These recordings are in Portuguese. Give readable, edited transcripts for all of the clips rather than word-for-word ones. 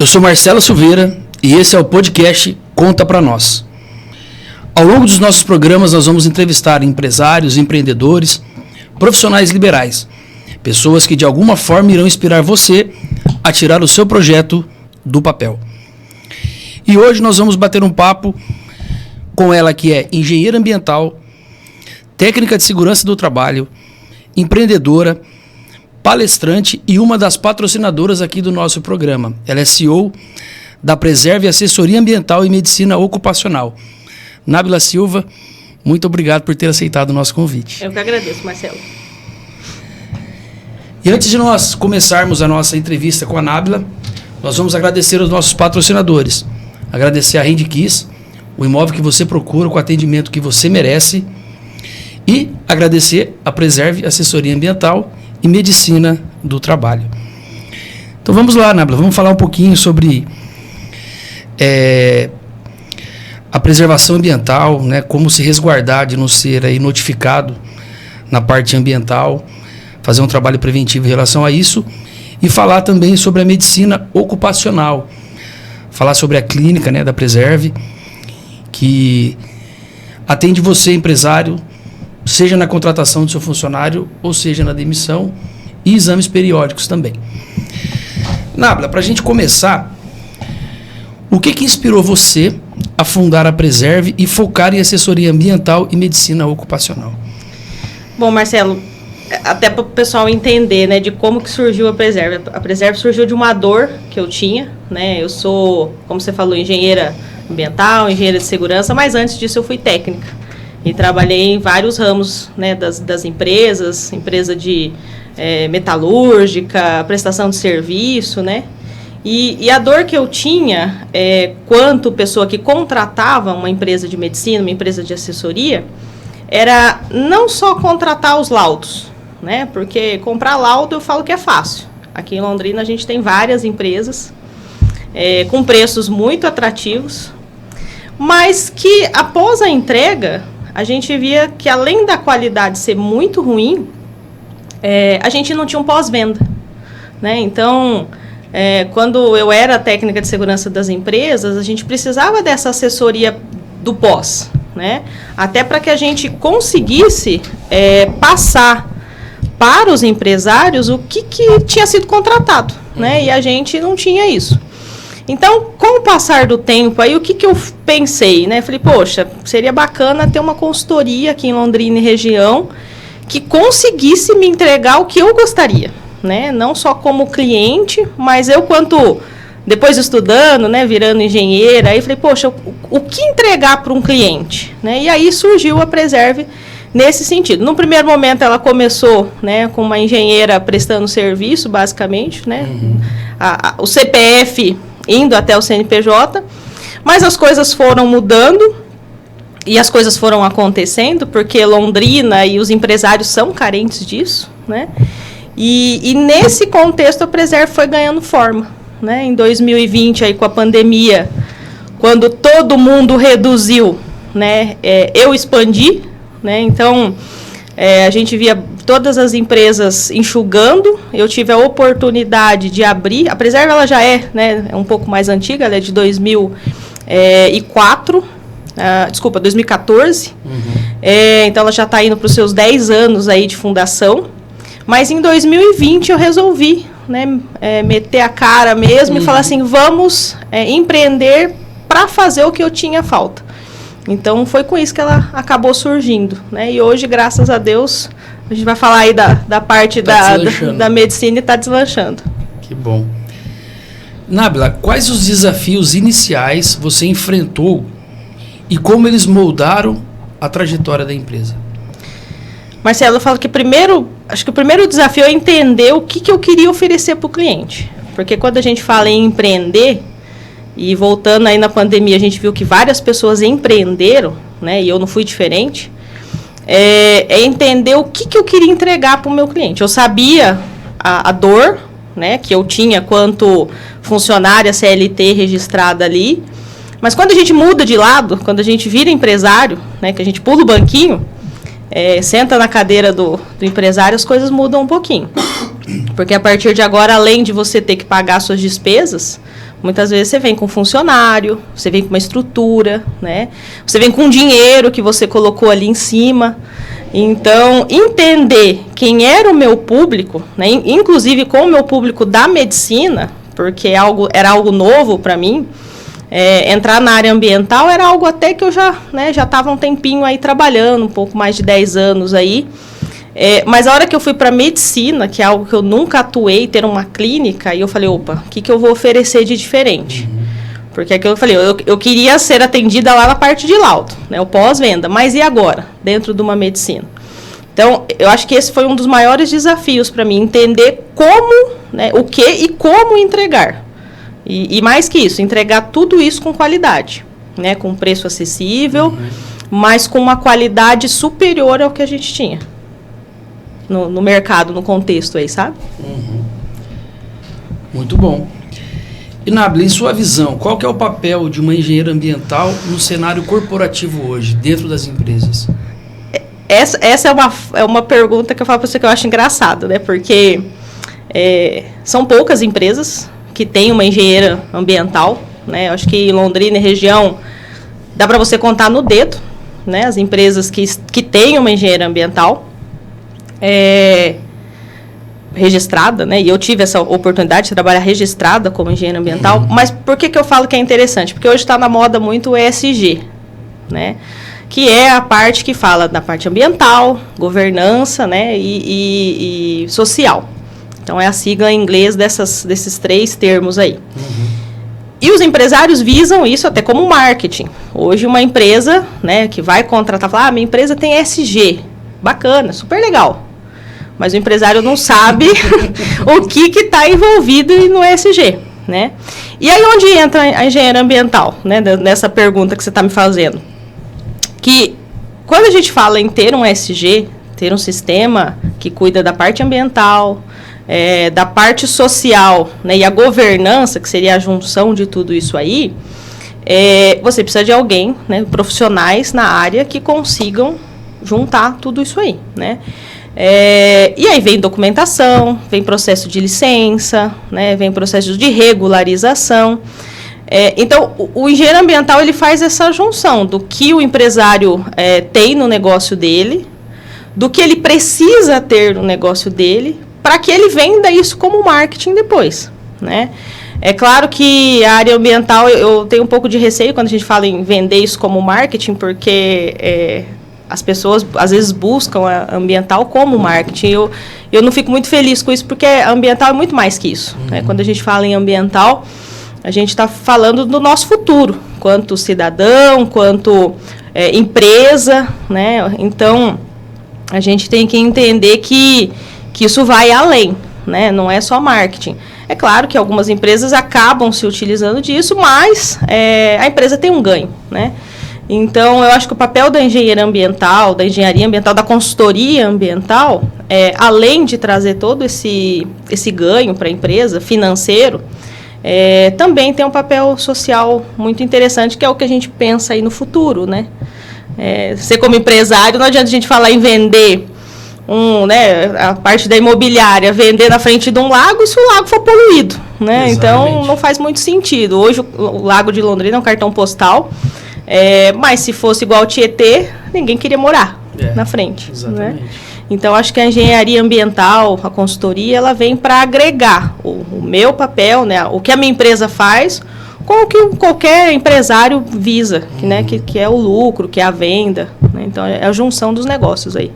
Eu sou Marcelo Silveira e esse é o podcast Conta Pra Nós. Ao longo dos nossos programas nós vamos entrevistar empresários, empreendedores, profissionais liberais, pessoas que de alguma forma irão inspirar você a tirar o seu projeto do papel. E hoje nós vamos bater um papo com ela que é engenheira ambiental, técnica de segurança do trabalho, empreendedora, palestrante e uma das patrocinadoras aqui do nosso programa. Ela é CEO da Preserve Assessoria Ambiental e Medicina Ocupacional. Nábila Silva, muito obrigado por ter aceitado o nosso convite. Eu que agradeço, Marcelo. E antes de nós começarmos a nossa entrevista com a Nábila, nós vamos agradecer aos nossos patrocinadores. Agradecer a Rendiquis, o imóvel que você procura, com o atendimento que você merece. E agradecer a Preserve Assessoria Ambiental e Medicina do Trabalho. Então vamos lá, Nábila, vamos falar um pouquinho sobre a preservação ambiental, né, como se resguardar de não ser aí notificado na parte ambiental, fazer um trabalho preventivo em relação a isso e falar também sobre a medicina ocupacional, falar sobre a clínica, né, da Preserve, que atende você, empresário, seja na contratação do seu funcionário ou seja na demissão, e exames periódicos também. Nábila, para a gente começar, o que inspirou você a fundar a Preserve e focar em assessoria ambiental e medicina ocupacional? Bom, Marcelo, até para o pessoal entender, né, de como que surgiu a Preserve. A Preserve surgiu de uma dor que eu tinha, né? Eu sou, como você falou, engenheira ambiental, engenheira de segurança, mas antes disso eu fui técnica. E trabalhei em vários ramos, né, das empresas, empresa de metalúrgica, prestação de serviço, né? E a dor que eu tinha, quanto pessoa que contratava uma empresa de medicina, uma empresa de assessoria, era não só contratar os laudos, né? Porque comprar laudo eu falo que é fácil. Aqui em Londrina a gente tem várias empresas com preços muito atrativos, mas que após a entrega a gente via que além da qualidade ser muito ruim, a gente não tinha um pós-venda, né? Então, quando eu era técnica de segurança das empresas, a gente precisava dessa assessoria do pós, né? Até para que a gente conseguisse passar para os empresários o que tinha sido contratado, né? E a gente não tinha isso. Então, com o passar do tempo, aí o que eu pensei, né? Falei, poxa, seria bacana ter uma consultoria aqui em Londrina e região que conseguisse me entregar o que eu gostaria, né? Não só como cliente, mas eu depois estudando, né, virando engenheira, aí falei, poxa, o que entregar para um cliente, né? E aí surgiu a Preserve nesse sentido. No primeiro momento ela começou, né, com uma engenheira prestando serviço, basicamente, né? O CPF indo até o CNPJ, mas as coisas foram mudando e as coisas foram acontecendo, porque Londrina e os empresários são carentes disso, né? E nesse contexto a Preserve foi ganhando forma, né? Em 2020, aí, com a pandemia, quando todo mundo reduziu, né, eu expandi, né? Então, a gente via todas as empresas enxugando. Eu tive a oportunidade de abrir. A Preserve ela já né, é um pouco mais antiga, ela é de 2004, 2014. Então, ela já está indo para os seus 10 anos aí de fundação. Mas em 2020 eu resolvi, né, meter a cara mesmo e falar assim, vamos empreender para fazer o que eu tinha falta. Então, foi com isso que ela acabou surgindo, né? E hoje, graças a Deus, a gente vai falar aí da parte da medicina e está deslanchando. Que bom. Nábila, quais os desafios iniciais você enfrentou e como eles moldaram a trajetória da empresa? Marcelo, eu falo que acho que o primeiro desafio é entender o que eu queria oferecer para o cliente. Porque quando a gente fala em empreender, e voltando aí na pandemia, a gente viu que várias pessoas empreenderam, né, e eu não fui diferente, entender o que eu queria entregar para o meu cliente. Eu sabia a dor, né, que eu tinha quanto funcionária CLT registrada ali, mas quando a gente muda de lado, quando a gente vira empresário, né, que a gente pula o banquinho, senta na cadeira do empresário, as coisas mudam um pouquinho. Porque a partir de agora, além de você ter que pagar suas despesas, Muitas vezes você vem com funcionário, você vem com uma estrutura, né? Você vem com dinheiro que você colocou ali em cima. Então, entender quem era o meu público, né? Inclusive com o meu público da medicina, porque era algo novo para mim. Entrar na área ambiental era algo até que eu já estava um tempinho aí trabalhando, um pouco mais de 10 anos aí. Mas a hora que eu fui para medicina, que é algo que eu nunca atuei, ter uma clínica, aí eu falei, opa, o que eu vou oferecer de diferente? Porque aquilo eu falei, eu queria ser atendida lá na parte de laudo, né, o pós-venda, mas e agora, dentro de uma medicina? Então, eu acho que esse foi um dos maiores desafios para mim, entender como, né, o que e como entregar. E mais que isso, entregar tudo isso com qualidade, né, com preço acessível, mas com uma qualidade superior ao que a gente tinha no mercado, no contexto aí, sabe? Muito bom. E, Nábila, em sua visão, qual que é o papel de uma engenheira ambiental no cenário corporativo hoje, dentro das empresas? Essa é uma pergunta que eu falo para você que eu acho engraçada, né? Porque são poucas empresas que têm uma engenheira ambiental, né? Eu acho que em Londrina e região dá para você contar no dedo, né? As empresas que têm uma engenheira ambiental registrada, né? E eu tive essa oportunidade de trabalhar registrada como engenheira ambiental. Mas por que eu falo que é interessante? Porque hoje está na moda muito o ESG, né? Que é a parte que fala da parte ambiental, governança, né? E social. Então, é a sigla em inglês desses 3 termos aí. E os empresários visam isso até como marketing. Hoje, uma empresa, né, que vai contratar, fala, minha empresa tem ESG. Bacana, super legal. Mas o empresário não sabe o que está envolvido no ESG, né? E aí, onde entra a engenharia ambiental, né, nessa pergunta que você está me fazendo? Que, quando a gente fala em ter um ESG, ter um sistema que cuida da parte ambiental, da parte social, né, e a governança, que seria a junção de tudo isso aí, você precisa de alguém, né, profissionais na área que consigam juntar tudo isso aí, né? E aí vem documentação, vem processo de licença, né, vem processo de regularização. Então, o engenheiro ambiental ele faz essa junção do que o empresário tem no negócio dele, do que ele precisa ter no negócio dele, para que ele venda isso como marketing depois, né? É claro que a área ambiental, eu tenho um pouco de receio quando a gente fala em vender isso como marketing, porque as pessoas, às vezes, buscam a ambiental como marketing. Eu não fico muito feliz com isso, porque a ambiental é muito mais que isso, né? Quando a gente fala em ambiental, a gente está falando do nosso futuro, quanto cidadão, quanto empresa, né? Então, a gente tem que entender que isso vai além, né? Não é só marketing. É claro que algumas empresas acabam se utilizando disso, mas a empresa tem um ganho, né? Então, eu acho que o papel da engenharia ambiental, da consultoria ambiental, além de trazer todo esse ganho para a empresa, financeiro, também tem um papel social muito interessante, que é o que a gente pensa aí no futuro, né? Você como empresário, não adianta a gente falar em vender a parte da imobiliária, vender na frente de um lago, e se o lago for poluído, né? Então, não faz muito sentido. Hoje, o Lago de Londrina é um cartão postal, mas se fosse igual ao Tietê, ninguém queria morar na frente. Exatamente. Né? Então, acho que a engenharia ambiental, a consultoria, ela vem para agregar o meu papel, né, o que a minha empresa faz, com o que qualquer empresário visa, que é o lucro, que é a venda. Né? Então, é a junção dos negócios aí.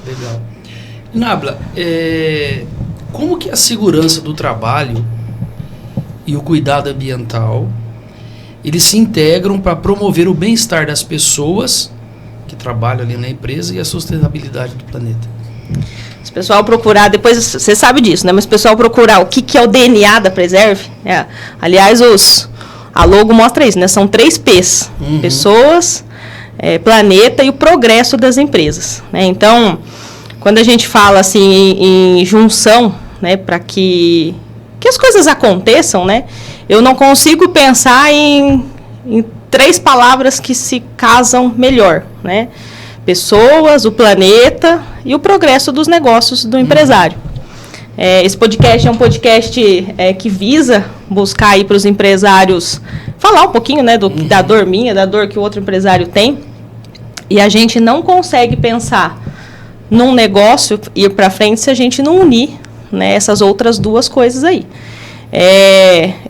Legal. Nábila, como que a segurança do trabalho e o cuidado ambiental, eles se integram para promover o bem-estar das pessoas que trabalham ali na empresa e a sustentabilidade do planeta? Se o pessoal procurar, depois você sabe disso, né? Mas se o pessoal procurar o que é o DNA da Preserve, aliás, a logo mostra isso, né? São 3 P's, pessoas, planeta e o progresso das empresas, né? Então, quando a gente fala assim em junção, né, para que as coisas aconteçam, né? Eu não consigo pensar em 3 palavras que se casam melhor, né? Pessoas, o planeta e o progresso dos negócios do empresário. Esse podcast é um podcast que visa buscar aí para os empresários falar um pouquinho, né, da dor minha, da dor que o outro empresário tem. E a gente não consegue pensar num negócio ir para frente se a gente não unir, né, essas outras duas coisas aí.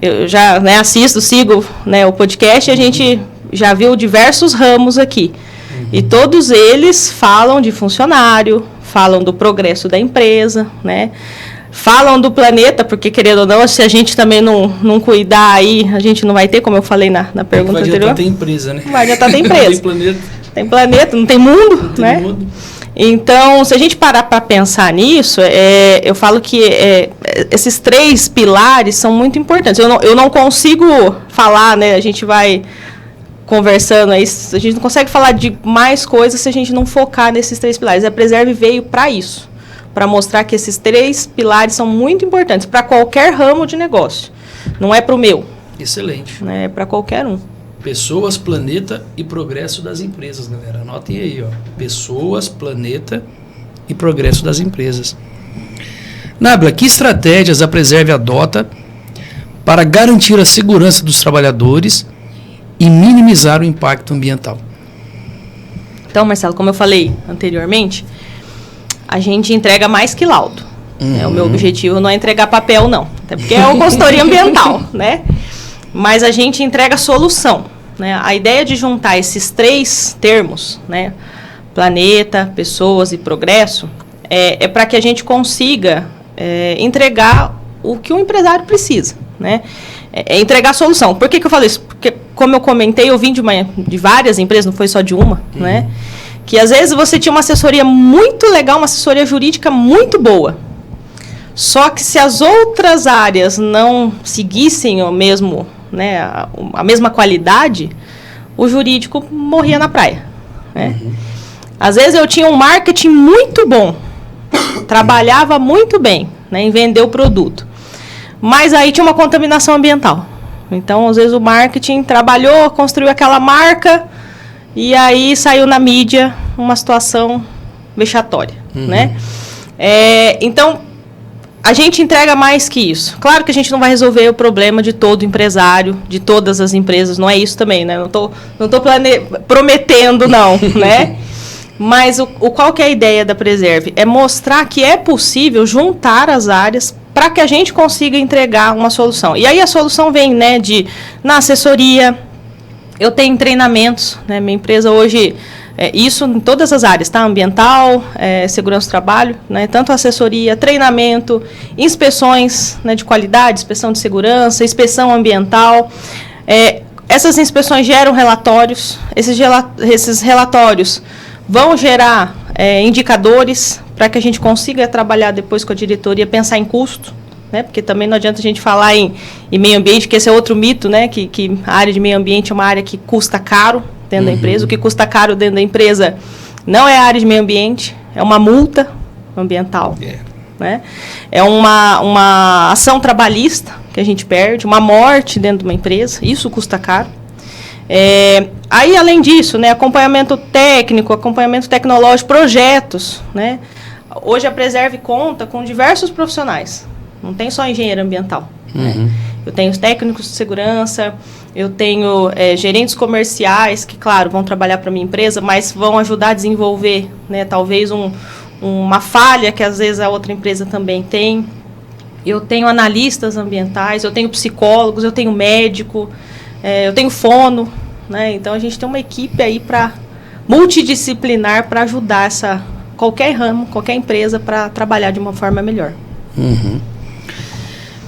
Eu já, né, sigo, né, o podcast, e a gente já viu diversos ramos aqui. E todos eles falam de funcionário, falam do progresso da empresa, né? Falam do planeta, porque, querendo ou não, se a gente também não cuidar aí, a gente não vai ter, como eu falei na pergunta anterior. Vai adiantar ter empresa, né? Vai adiantar ter empresa. Tem planeta. Tem planeta, não tem mundo, não tem, né? Mundo. Então, se a gente parar para pensar nisso, eu falo que esses 3 pilares são muito importantes. Eu não consigo falar, né? A gente vai conversando aí, a gente não consegue falar de mais coisas se a gente não focar nesses 3 pilares. A Preserve veio para isso, para mostrar que esses 3 pilares são muito importantes para qualquer ramo de negócio. Não é para o meu. Excelente. É para qualquer um. Pessoas, planeta e progresso das empresas, galera. Anotem aí, ó. Pessoas, planeta e progresso das empresas. Nábila, que estratégias a Preserve adota para garantir a segurança dos trabalhadores e minimizar o impacto ambiental? Então, Marcelo, como eu falei anteriormente, a gente entrega mais que laudo. O meu objetivo não é entregar papel, não. Até porque é uma consultoria ambiental, né? Mas a gente entrega solução, né? A ideia de juntar esses 3 termos, né? Planeta, pessoas e progresso, é para que a gente consiga entregar o que o empresário precisa, né? Entregar solução. Por que eu falei isso? Porque, como eu comentei, eu vim de várias empresas, não foi só de uma, né? Que às vezes você tinha uma assessoria muito legal, uma assessoria jurídica muito boa. Só que se as outras áreas não seguissem o mesmo, né, a mesma qualidade, o jurídico morria na praia, né? Às vezes eu tinha um marketing muito bom, trabalhava muito bem, né, em vender o produto, mas aí tinha uma contaminação ambiental. Então, às vezes o marketing trabalhou, construiu aquela marca e aí saiu na mídia uma situação vexatória, né? Então, a gente entrega mais que isso. Claro que a gente não vai resolver o problema de todo empresário, de todas as empresas, não é isso também, né? Não tô prometendo, não, né? Mas qual que é a ideia da Preserve? É mostrar que é possível juntar as áreas para que a gente consiga entregar uma solução. E aí a solução vem, né, na assessoria, eu tenho treinamentos, né? Minha empresa hoje... isso em todas as áreas, tá? Ambiental, segurança do trabalho, né? Tanto assessoria, treinamento, inspeções, né, de qualidade, inspeção de segurança, inspeção ambiental. Essas inspeções geram relatórios, esses relatórios vão gerar indicadores para que a gente consiga trabalhar depois com a diretoria, pensar em custo, né? Porque também não adianta a gente falar em meio ambiente, que esse é outro mito, né? Que a área de meio ambiente é uma área que custa caro dentro da empresa. O que custa caro dentro da empresa não é a área de meio ambiente, é uma multa ambiental, né? É uma ação trabalhista que a gente perde, uma morte dentro de uma empresa, isso custa caro. Aí, além disso, né, acompanhamento técnico, acompanhamento tecnológico, projetos, né? Hoje a Preserve conta com diversos profissionais, não tem só engenheiro ambiental, né? Eu tenho os técnicos de segurança, eu tenho gerentes comerciais que, claro, vão trabalhar para a minha empresa, mas vão ajudar a desenvolver, né, talvez uma falha que às vezes a outra empresa também tem. Eu tenho analistas ambientais, eu tenho psicólogos, eu tenho médico, eu tenho fono, né? Então a gente tem uma equipe aí multidisciplinar para ajudar qualquer ramo, qualquer empresa para trabalhar de uma forma melhor.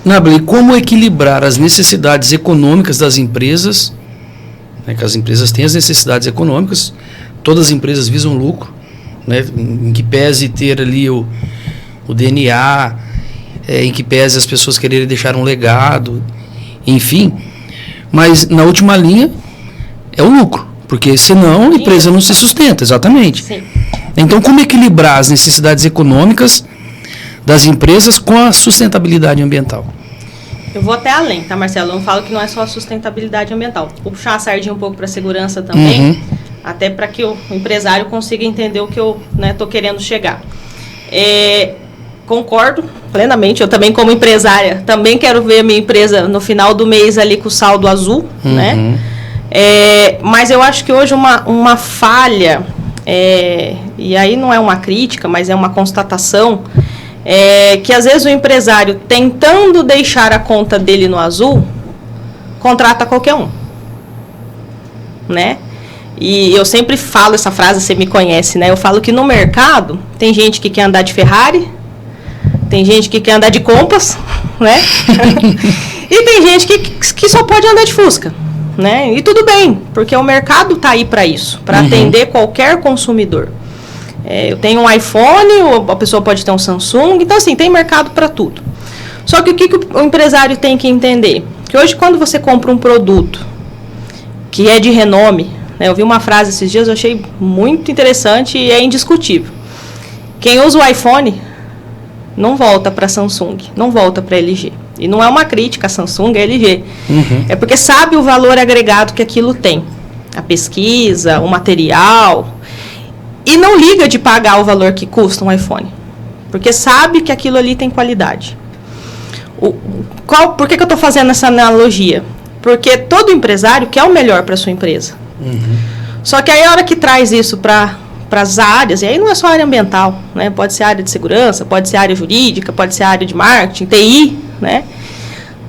Nábila, e como equilibrar as necessidades econômicas das empresas, né, que as empresas têm as necessidades econômicas, todas as empresas visam lucro, né, em que pese ter ali o DNA, em que pese as pessoas quererem deixar um legado, enfim, mas na última linha é o lucro, porque senão a empresa não se sustenta, exatamente. Sim. Então, como equilibrar as necessidades econômicas das empresas com a sustentabilidade ambiental? Eu vou até além, tá, Marcelo? Eu não falo que não é só a sustentabilidade ambiental. Vou puxar a sardinha um pouco para a segurança também, até para que o empresário consiga entender o que eu estou querendo chegar. Concordo plenamente. Eu também, como empresária, também quero ver a minha empresa no final do mês ali com o saldo azul, né? Mas eu acho que hoje uma falha, e aí não é uma crítica, mas é uma constatação, que às vezes o empresário, tentando deixar a conta dele no azul, contrata qualquer um, né? E eu sempre falo essa frase, você me conhece, né? Eu falo que no mercado tem gente que quer andar de Ferrari, tem gente que quer andar de Compass, né? E tem gente que só pode andar de Fusca, né? E tudo bem, porque o mercado está aí para isso, para atender qualquer consumidor. Eu tenho um iPhone, ou a pessoa pode ter um Samsung, então assim, tem mercado para tudo. Só que o que o empresário tem que entender? Que hoje, quando você compra um produto que é de renome, né? Eu vi uma frase esses dias, eu achei muito interessante e é indiscutível. Quem usa o iPhone não volta para Samsung, não volta para LG. E não é uma crítica a Samsung, a LG. É porque sabe o valor agregado que aquilo tem. A pesquisa, o material. E não liga de pagar o valor que custa um iPhone. Porque sabe que aquilo ali tem qualidade. Por que eu estou fazendo essa analogia? Porque todo empresário quer o melhor para a sua empresa. Só que aí a hora que traz isso para as áreas, e aí não é só área ambiental, né? Pode ser área de segurança, pode ser área jurídica, pode ser área de marketing, TI, né?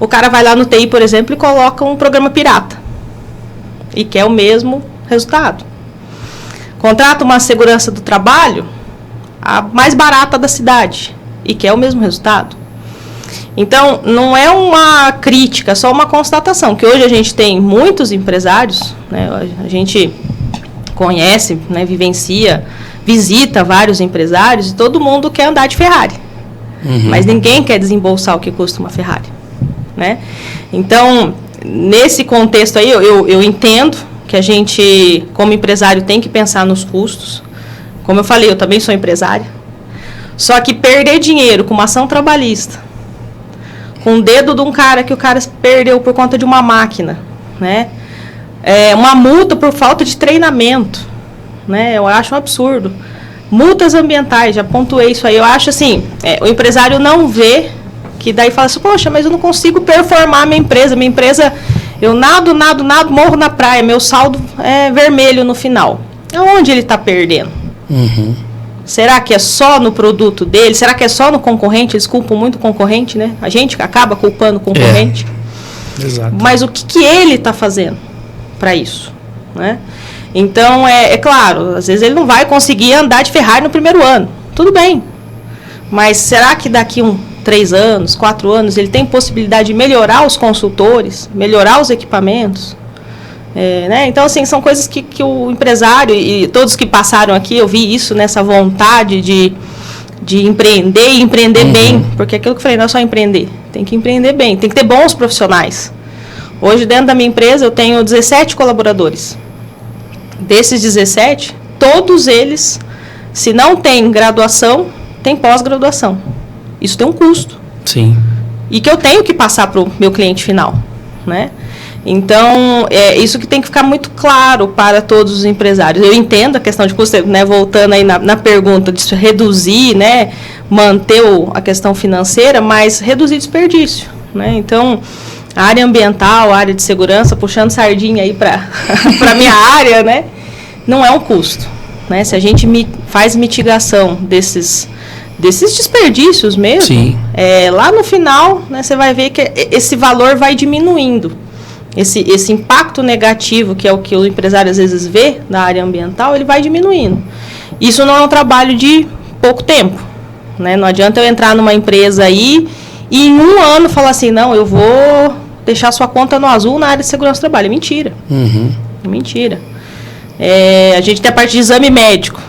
O cara vai lá no TI, por exemplo, e coloca um programa pirata e quer o mesmo resultado. Contrata uma segurança do trabalho, a mais barata da cidade, e quer o mesmo resultado. Então, não é uma crítica, é só uma constatação, que hoje a gente tem muitos empresários, né? A gente conhece, né, vivencia, visita vários empresários e todo mundo quer andar de Ferrari. Mas ninguém quer desembolsar o que custa uma Ferrari, né? Então, nesse contexto aí, eu entendo que a gente, como empresário, tem que pensar nos custos. Como eu falei, eu também sou empresária. Só que perder dinheiro com uma ação trabalhista, com o dedo de um cara que o cara perdeu por conta de uma máquina, né? Uma multa por falta de treinamento, né? Eu acho um absurdo. Multas ambientais, já pontuei isso aí. Eu acho assim, o empresário não vê, que daí fala assim, poxa, mas eu não consigo performar a minha empresa, eu nado, morro na praia, meu saldo é vermelho no final. Aonde ele está perdendo? Será que é só no produto dele? Será que é só no concorrente? Eles culpam muito o concorrente, né? A gente acaba culpando o concorrente. Exato. Mas o que ele está fazendo para isso, né? Então, é claro, às vezes ele não vai conseguir andar de Ferrari no primeiro ano. Tudo bem. Mas será que daqui 3 anos, 4 anos, ele tem possibilidade de melhorar os consultores, melhorar os equipamentos? Né? Então, assim, são coisas que o empresário, e todos que passaram aqui, eu vi isso, nessa vontade de empreender e empreender bem. Porque aquilo que eu falei, não é só empreender. Tem que empreender bem, tem que ter bons profissionais. Hoje, dentro da minha empresa, eu tenho 17 colaboradores. Desses 17, todos eles, se não tem graduação, tem pós-graduação. Isso tem um custo. Sim. E que eu tenho que passar para o meu cliente final, né? Então, isso que tem que ficar muito claro para todos os empresários. Eu entendo a questão de custo, né? Voltando aí na pergunta de reduzir, né? Manter a questão financeira, mas reduzir desperdício, né? Então, a área ambiental, a área de segurança, puxando sardinha aí para a minha área, né? Não é um custo, né? Se a gente faz mitigação desses desperdícios mesmo, sim, lá no final, né, você vai ver que esse valor vai diminuindo. Esse impacto negativo, que é o que o empresário às vezes vê na área ambiental, ele vai diminuindo. Isso não é um trabalho de pouco tempo, né? Não adianta eu entrar numa empresa aí e em 1 ano falar assim, não, eu vou deixar sua conta no azul na área de segurança do trabalho. É mentira. É mentira. A gente tem a parte de exame médico,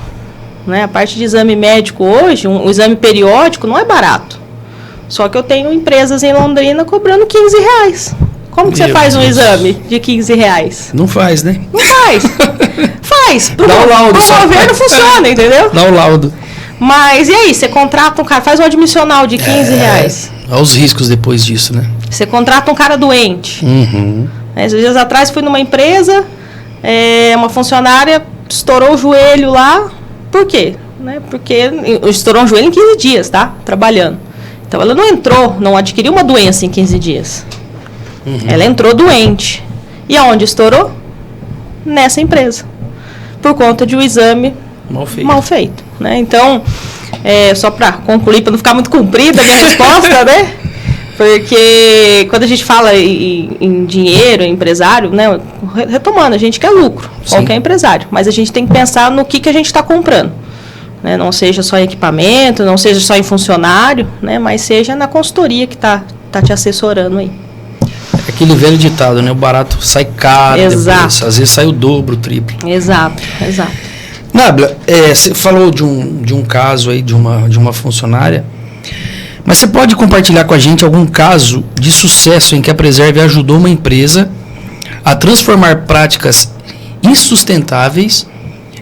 né? A parte de exame médico hoje, um exame periódico não é barato. Só que eu tenho empresas em Londrina cobrando R$15. Como que você faz um exame de R$15? Não faz, né? Não faz. Faz. Pro laudo, governo funciona, entendeu? Dá o laudo. Mas e aí, você contrata um cara, faz um admissional de R$15. Olha os riscos depois disso, né? Você contrata um cara doente. Esses dias atrás fui numa empresa, uma funcionária estourou o joelho lá. Por quê? né? Porque estourou um joelho em 15 dias, tá? Trabalhando. Então, ela não adquiriu uma doença em 15 dias. Ela entrou doente. E aonde estourou? Nessa empresa. Por conta de um exame mal feito, né? Então, só para concluir, para não ficar muito comprida a minha resposta, né? Porque quando a gente fala em dinheiro, em empresário, né? Retomando, a gente quer lucro, qualquer empresário. Mas a gente tem que pensar no que a gente está comprando. Né? Não seja só em equipamento, não seja só em funcionário, né? Mas seja na consultoria que está te assessorando aí. Aquele velho ditado, né? O barato sai caro. Exato. Depois, às vezes sai o dobro, o triplo. Exato. Nábila, você falou de um caso aí de uma funcionária, mas você pode compartilhar com a gente algum caso de sucesso em que a Preserve ajudou uma empresa a transformar práticas insustentáveis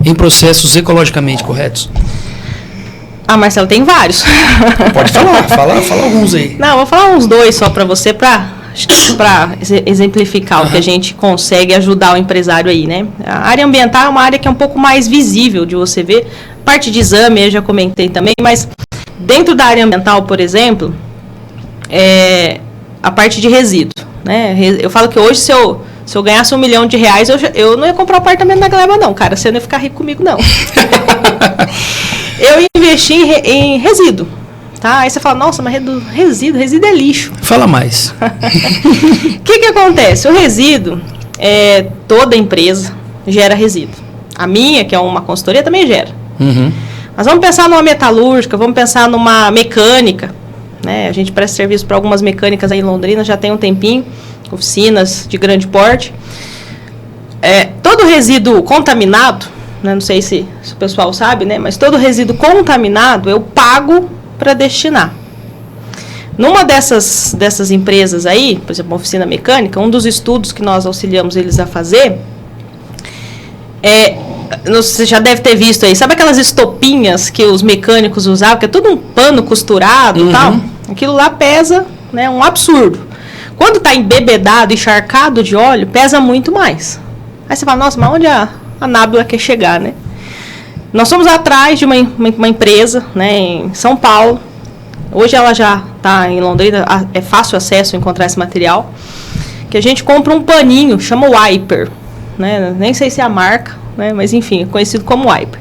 em processos ecologicamente corretos? Marcelo, tem vários. Pode falar alguns aí. Não, vou falar uns 2 só para você, para exemplificar o que a gente consegue ajudar o empresário aí, né? A área ambiental é uma área que é um pouco mais visível de você ver. Parte de exame, eu já comentei também, mas dentro da área ambiental, por exemplo, a parte de resíduo, né? Eu falo que hoje, se eu ganhasse R$1 milhão, eu não ia comprar um apartamento na Gleba, não, cara. Você não ia ficar rico comigo, não. Eu ia investir em resíduo. Tá? Aí você fala, nossa, mas resíduo é lixo. Fala mais. O que acontece? O resíduo, toda empresa gera resíduo. A minha, que é uma consultoria, também gera. Mas vamos pensar numa metalúrgica, vamos pensar numa mecânica. Né? A gente presta serviço para algumas mecânicas aí em Londrina, já tem um tempinho, oficinas de grande porte. Todo resíduo contaminado, né? Não sei se o pessoal sabe, né? Mas todo resíduo contaminado eu pago para destinar. Numa dessas empresas aí, por exemplo, uma oficina mecânica, um dos estudos que nós auxiliamos eles a fazer você já deve ter visto aí, sabe aquelas estopinhas que os mecânicos usavam, que é tudo um pano costurado e tal? Aquilo lá pesa, né, um absurdo. Quando está embebedado, encharcado de óleo, pesa muito mais. Aí você fala, nossa, mas onde a Nábila quer chegar, né? Nós somos atrás de uma empresa, né, em São Paulo. Hoje ela já está em Londrina, é fácil acesso encontrar esse material. Que a gente compra um paninho, chama Wiper. Né, nem sei se é a marca, né, mas enfim, é conhecido como Wiper.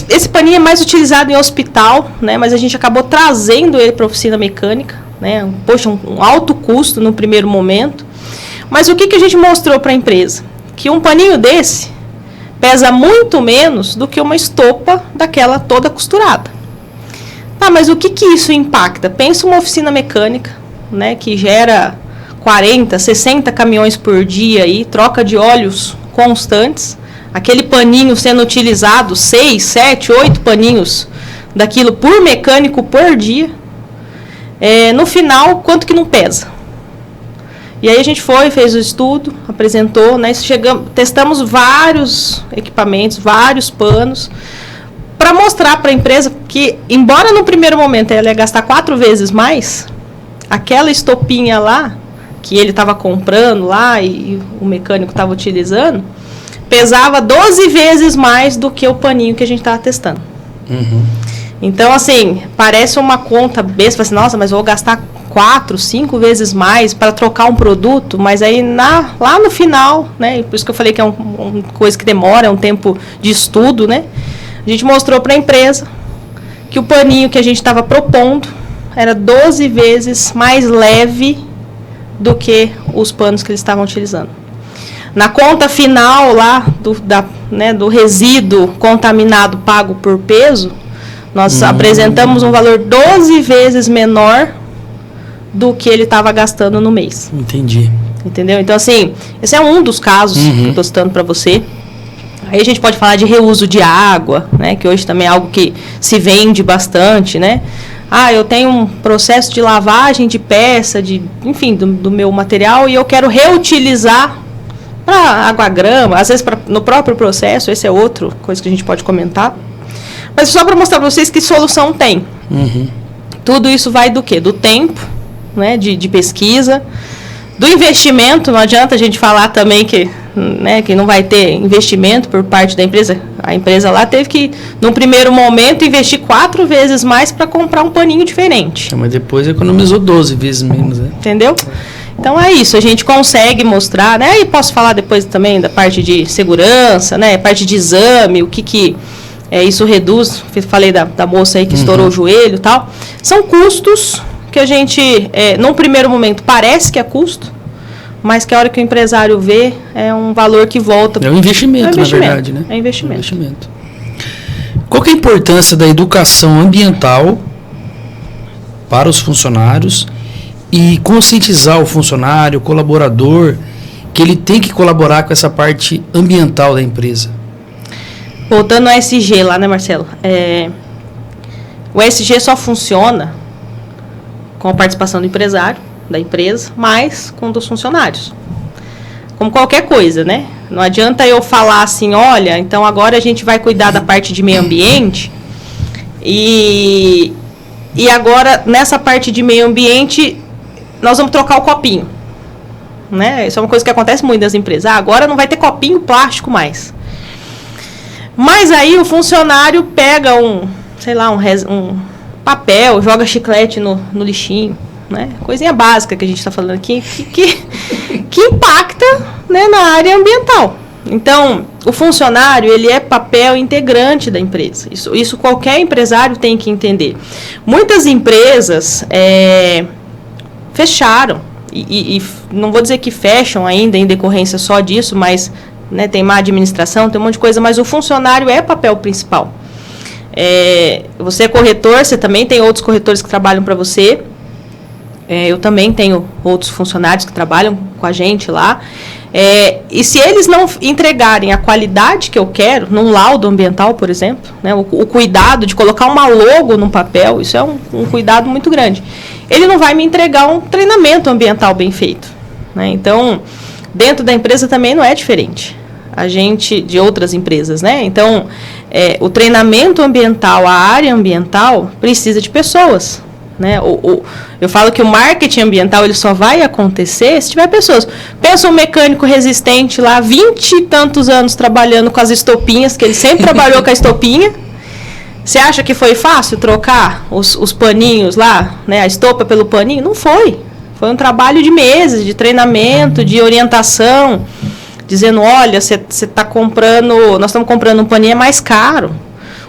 Esse paninho é mais utilizado em hospital, né, mas a gente acabou trazendo ele para a oficina mecânica. Né, um alto custo no primeiro momento. Mas o que a gente mostrou para a empresa? Que um paninho desse pesa muito menos do que uma estopa daquela toda costurada. Tá, mas o que isso impacta? Pensa uma oficina mecânica, né, que gera 40, 60 caminhões por dia aí, troca de óleos constantes, aquele paninho sendo utilizado, 6, 7, 8 paninhos daquilo por mecânico por dia. No final, quanto que não pesa? E aí a gente fez o estudo, apresentou, né, testamos vários equipamentos, vários panos, para mostrar para a empresa que, embora no primeiro momento ela ia gastar 4 vezes mais, aquela estopinha lá, que ele estava comprando lá e o mecânico estava utilizando, pesava 12 vezes mais do que o paninho que a gente estava testando. Então, assim, parece uma conta besta, assim, nossa, mas eu vou gastar 4, 5 vezes mais para trocar um produto, mas aí lá no final, né, por isso que eu falei que é uma coisa que demora, é um tempo de estudo, né, a gente mostrou para a empresa que o paninho que a gente estava propondo era 12 vezes mais leve do que os panos que eles estavam utilizando. Na conta final lá do resíduo contaminado pago por peso, nós apresentamos um valor 12 vezes menor do que ele estava gastando no mês. Entendi. Entendeu? Então, assim, esse é um dos casos que eu estou citando para você. Aí a gente pode falar de reuso de água, né, que hoje também é algo que se vende bastante, né? Eu tenho um processo de lavagem de peça, enfim, do meu material, e eu quero reutilizar para água-grama, às vezes no próprio processo, esse é outra coisa que a gente pode comentar. Mas só para mostrar para vocês que solução tem. Tudo isso vai do quê? Do tempo, né, de pesquisa, do investimento. Não adianta a gente falar também que, né, que não vai ter investimento por parte da empresa. A empresa lá teve que, num primeiro momento, investir 4 vezes mais para comprar um paninho diferente. Mas depois economizou 12 vezes menos, né? Entendeu? Então é isso, a gente consegue mostrar, né? E posso falar depois também da parte de segurança, né? Parte de exame, o que isso reduz. Falei da moça aí que estourou o joelho e tal. São custos que a gente, num primeiro momento, parece que é custo, mas que a hora que o empresário vê, é um valor que volta. É um investimento, na verdade, né? É investimento. Qual que é a importância da educação ambiental para os funcionários e conscientizar o funcionário, o colaborador, que ele tem que colaborar com essa parte ambiental da empresa? Voltando ao ESG lá, né, Marcelo? O ESG só funciona com a participação do empresário, da empresa, mas com dos funcionários. Como qualquer coisa, né? Não adianta eu falar assim, olha, então agora a gente vai cuidar da parte de meio ambiente e agora nessa parte de meio ambiente nós vamos trocar o copinho, né? Isso é uma coisa que acontece muito nas empresas. Agora não vai ter copinho plástico mais. Mas aí o funcionário pega um papel, joga chiclete no lixinho, né? Coisinha básica que a gente está falando aqui, que impacta, né, na área ambiental. Então, o funcionário, ele é papel integrante da empresa. Isso qualquer empresário tem que entender. Muitas empresas fecharam, e não vou dizer que fecham ainda em decorrência só disso, mas, né, tem má administração, tem um monte de coisa, mas o funcionário é papel principal. Você é corretor, você também tem outros corretores que trabalham para você. Eu também tenho outros funcionários que trabalham com a gente lá. E se eles não entregarem a qualidade que eu quero, num laudo ambiental, por exemplo, né, o cuidado de colocar uma logo num papel, isso é um cuidado muito grande. Ele não vai me entregar um treinamento ambiental bem feito, né? Então, dentro da empresa também não é diferente. A gente, de outras empresas, né? Então, o treinamento ambiental, a área ambiental, precisa de pessoas, né? Eu falo que o marketing ambiental ele só vai acontecer se tiver pessoas. Pensa um mecânico resistente lá, 20 e tantos anos trabalhando com as estopinhas, que ele sempre trabalhou com a estopinha. Você acha que foi fácil trocar os paninhos lá, né? A estopa pelo paninho? Não foi. Foi um trabalho de meses, de treinamento, de orientação, dizendo, olha, você está comprando, nós estamos comprando um paninho, é mais caro.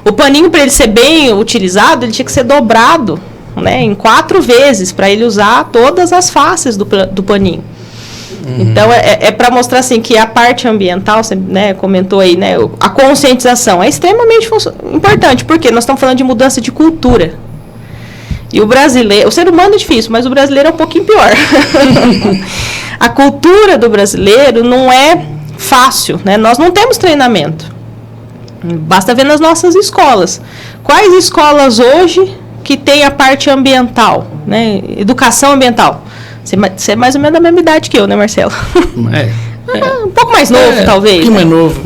O paninho, para ele ser bem utilizado, ele tinha que ser dobrado, né, em 4 vezes, para ele usar todas as faces do paninho. Então, para mostrar assim, que a parte ambiental, você, né, comentou aí, né, a conscientização é extremamente importante, porque nós estamos falando de mudança de cultura. E o brasileiro, o ser humano é difícil, mas o brasileiro é um pouquinho pior. A cultura do brasileiro não é fácil, né? Nós não temos treinamento. Basta ver nas nossas escolas. Quais escolas hoje que tem a parte ambiental, né? Educação ambiental? Você é mais ou menos da mesma idade que eu, né, Marcelo? Um pouco mais novo, talvez. Um pouquinho mais novo.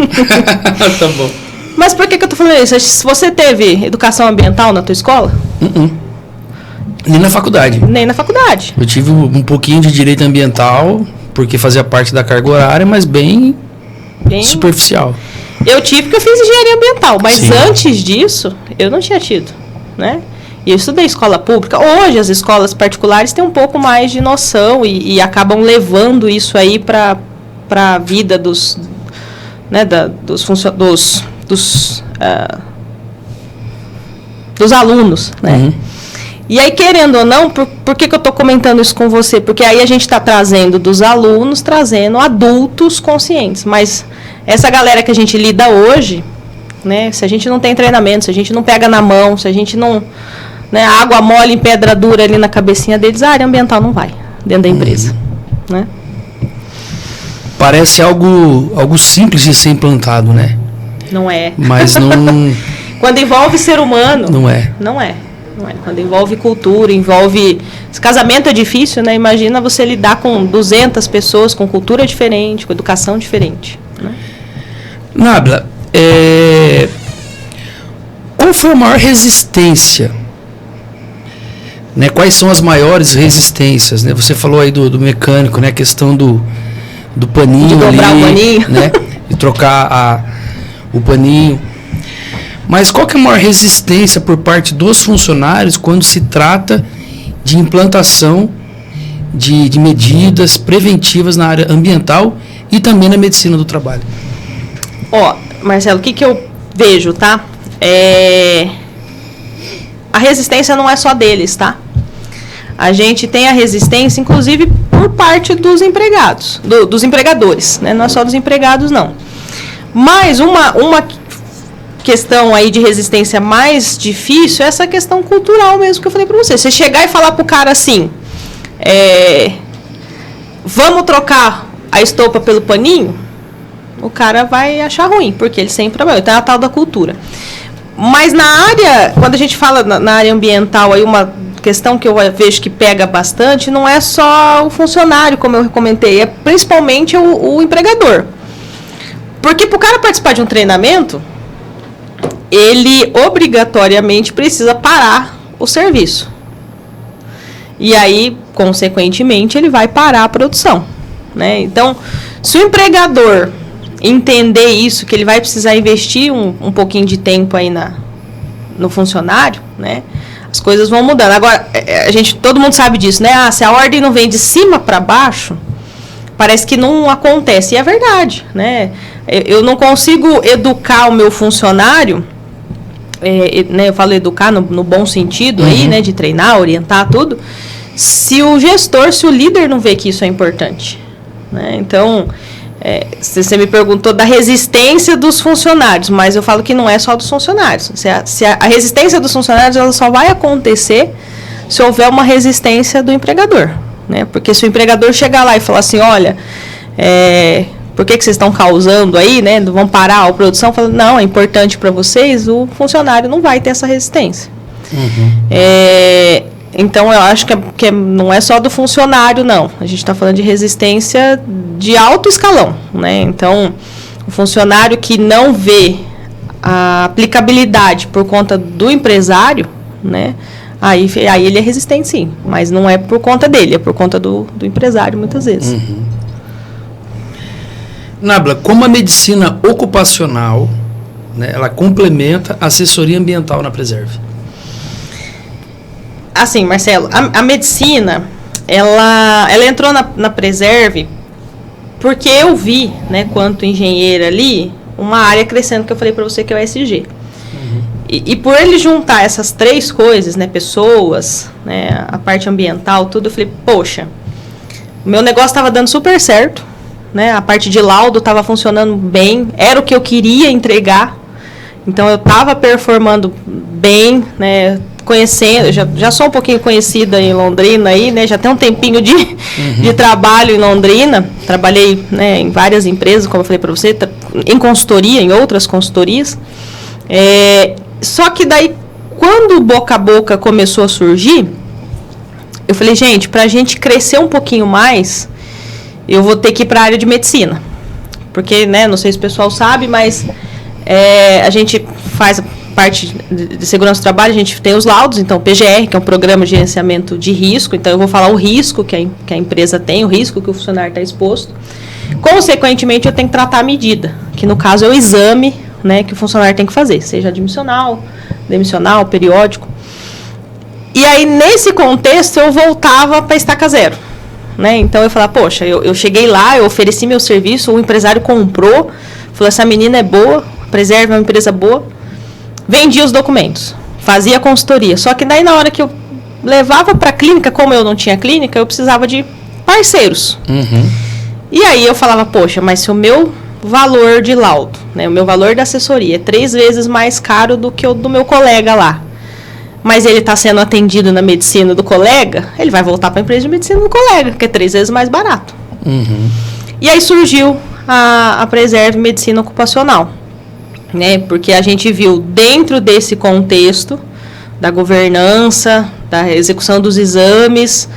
Tá bom. Mas por que eu tô falando isso? Você teve educação ambiental na tua escola? Nem na faculdade. Nem na faculdade. Eu tive um pouquinho de direito ambiental, porque fazia parte da carga horária, mas bem superficial. Eu tive porque eu fiz engenharia ambiental, mas Sim. Antes disso, eu não tinha tido, né? E eu estudei escola pública. Hoje, as escolas particulares têm um pouco mais de noção e acabam levando isso aí para a vida dos alunos, né? E aí, querendo ou não, por que eu estou comentando isso com você? Porque aí a gente está trazendo dos alunos, trazendo adultos conscientes. Mas essa galera que a gente lida hoje, né, se a gente não tem treinamento, se a gente não pega na mão, se a gente não... Né, água mole em pedra dura ali na cabecinha deles, a área ambiental não vai dentro da empresa. Né? Parece algo simples de ser implantado, né? Não é. Mas não... Quando envolve ser humano... Não é. Não é. Quando envolve cultura, envolve... Esse casamento é difícil, né? Imagina você lidar com 200 pessoas com cultura diferente, com educação diferente. Né? Nábila, qual foi a maior resistência? Né? Quais são as maiores resistências? Né? Você falou aí do mecânico, né? A questão do paninho. De dobrar ali, o paninho. Né? E trocar o paninho. Mas qual que é a maior resistência por parte dos funcionários quando se trata de implantação de medidas preventivas na área ambiental e também na medicina do trabalho? Marcelo, o que eu vejo, tá? A resistência não é só deles, tá? A gente tem a resistência, inclusive, por parte dos empregados, dos empregadores, né? Não é só dos empregados, não. Mas uma questão aí de resistência mais difícil é essa questão cultural mesmo que eu falei para você. Você chegar e falar pro cara assim, vamos trocar a estopa pelo paninho, o cara vai achar ruim, porque ele sempre trabalhou. Então é a tal da cultura. Mas na área, quando a gente fala na área ambiental, aí uma questão que eu vejo que pega bastante, não é só o funcionário, como eu comentei, é principalmente o empregador. Porque para o cara participar de um treinamento, ele obrigatoriamente precisa parar o serviço. E aí, consequentemente, ele vai parar a produção, né? Então, se o empregador entender isso, que ele vai precisar investir um pouquinho de tempo aí no funcionário, né? As coisas vão mudando. Agora, todo mundo sabe disso, né? Se a ordem não vem de cima para baixo, parece que não acontece. E é verdade, né? Eu não consigo educar o meu funcionário, né? Eu falo educar no bom sentido aí, né? De treinar, orientar, tudo. Se o gestor, se o líder não vê que isso é importante, né? Então, você me perguntou da resistência dos funcionários, mas eu falo que não é só dos funcionários. A resistência dos funcionários ela só vai acontecer se houver uma resistência do empregador, né? Porque se o empregador chegar lá e falar assim, olha, por que vocês estão causando aí, né? Vão parar a produção? Falando, não, é importante para vocês, o funcionário não vai ter essa resistência. Então, eu acho que não é só do funcionário, não. A gente está falando de resistência de alto escalão, né? Então, o funcionário que não vê a aplicabilidade por conta do empresário, né? Aí ele é resistente, sim. Mas não é por conta dele, é por conta do empresário, muitas vezes. Nábila, como a medicina ocupacional, né, ela complementa a assessoria ambiental na Preserve? Assim, Marcelo, a medicina, ela entrou na Preserve porque eu vi, né, quanto engenheira ali, uma área crescendo que eu falei para você que é o ESG. E por ele juntar essas três coisas, né, pessoas, né, a parte ambiental, tudo, eu falei, poxa, o meu negócio estava dando super certo, né, a parte de laudo estava funcionando bem, era o que eu queria entregar, então eu estava performando bem, né, conhecendo, já sou um pouquinho conhecida em Londrina aí, né? Já tem um tempinho de trabalho em Londrina. Trabalhei, né, em várias empresas, como eu falei para você, em consultoria, em outras consultorias. Só que daí, quando o boca a boca começou a surgir, eu falei, gente, para a gente crescer um pouquinho mais, eu vou ter que ir para a área de medicina. Porque, né, não sei se o pessoal sabe, mas a gente faz parte de segurança do trabalho, a gente tem os laudos, então o PGR, que é um programa de gerenciamento de risco, então eu vou falar o risco que a empresa tem, o risco que o funcionário está exposto. Consequentemente, eu tenho que tratar a medida, que no caso é o exame, né, que o funcionário tem que fazer, seja admissional, demissional, periódico. E aí, nesse contexto, eu voltava para a estaca zero. Né? Então, eu falava, poxa, eu cheguei lá, eu ofereci meu serviço, o empresário comprou, falou, essa menina é boa, Preserve é uma empresa boa. Vendia os documentos, fazia consultoria. Só que daí, na hora que eu levava para a clínica, como eu não tinha clínica, eu precisava de parceiros. E aí eu falava, poxa, mas se o meu valor de laudo, né, o meu valor da assessoria é 3 vezes mais caro do que o do meu colega lá, mas ele está sendo atendido na medicina do colega, ele vai voltar para a empresa de medicina do colega, que é 3 vezes mais barato. E aí surgiu a Preserve Medicina Ocupacional. Né, porque a gente viu dentro desse contexto da governança, da execução dos exames,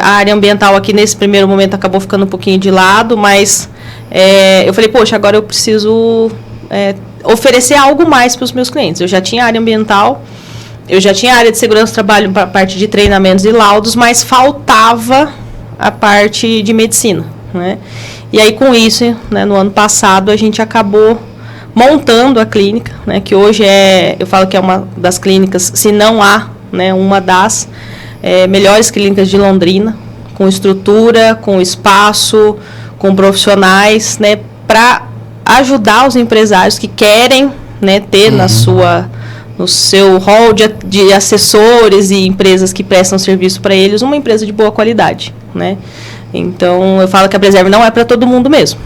a área ambiental aqui nesse primeiro momento acabou ficando um pouquinho de lado, mas eu falei, poxa, agora eu preciso oferecer algo mais para os meus clientes. Eu já tinha área ambiental, eu já tinha área de segurança do trabalho para a parte de treinamentos e laudos, mas faltava a parte de medicina. Né? E aí, com isso, né, no ano passado, a gente acabou montando a clínica, né, que hoje eu falo que é uma das clínicas, se não há, né, uma das melhores clínicas de Londrina, com estrutura, com espaço, com profissionais, né, para ajudar os empresários que querem, né, ter no seu hall de assessores e empresas que prestam serviço para eles, uma empresa de boa qualidade, né? Então, eu falo que a Preserve não é para todo mundo mesmo.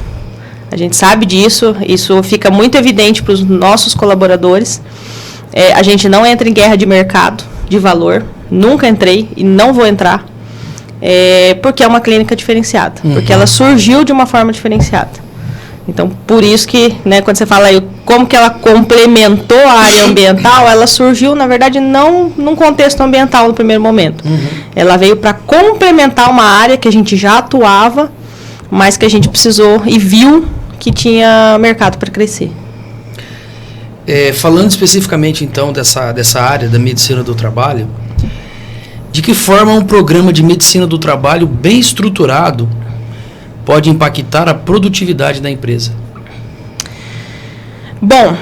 A gente sabe disso, isso fica muito evidente para os nossos colaboradores. A gente não entra em guerra de mercado, de valor, nunca entrei e não vou entrar, porque é uma clínica diferenciada, porque ela surgiu de uma forma diferenciada. Então, por isso que, né, quando você fala aí como que ela complementou a área ambiental, ela surgiu, na verdade, não num contexto ambiental no primeiro momento. Ela veio para complementar uma área que a gente já atuava, mas que a gente precisou e viu que tinha mercado para crescer. Falando especificamente, então, dessa área da medicina do trabalho, de que forma um programa de medicina do trabalho bem estruturado pode impactar a produtividade da empresa? Bom,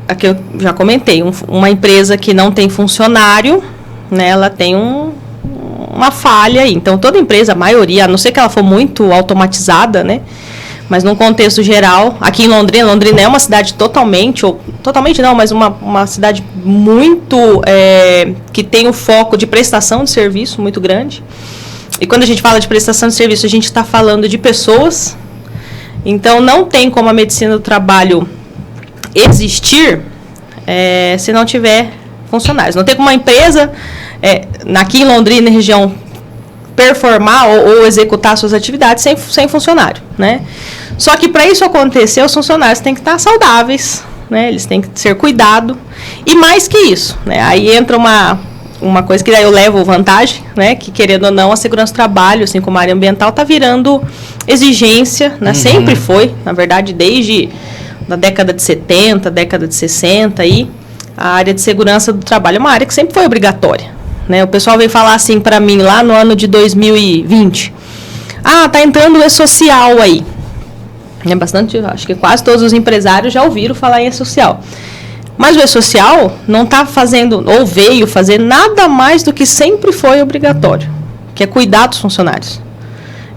aqui eu já comentei, uma empresa que não tem funcionário, né, ela tem uma falha aí. Então, toda empresa, a maioria, a não ser que ela for muito automatizada, né, mas num contexto geral, aqui em Londrina é uma cidade totalmente não, mas uma cidade muito, que tem o foco de prestação de serviço muito grande. E quando a gente fala de prestação de serviço, a gente está falando de pessoas. Então, não tem como a medicina do trabalho existir se não tiver funcionários. Não tem como uma empresa, aqui em Londrina, região, performar ou executar suas atividades sem funcionário, né? Só que para isso acontecer, os funcionários têm que estar saudáveis, né? Eles têm que ser cuidados. E mais que isso, né? Aí entra uma coisa que daí eu levo vantagem, né, que querendo ou não, a segurança do trabalho, assim como a área ambiental, está virando exigência, né, sempre foi, na verdade, desde a década de 70, década de 60, aí, a área de segurança do trabalho é uma área que sempre foi obrigatória, né, o pessoal veio falar assim para mim lá no ano de 2020, tá entrando o E-Social aí, bastante, acho que quase todos os empresários já ouviram falar em E-Social. Mas o E-Social não está fazendo, ou veio fazer, nada mais do que sempre foi obrigatório, que é cuidar dos funcionários.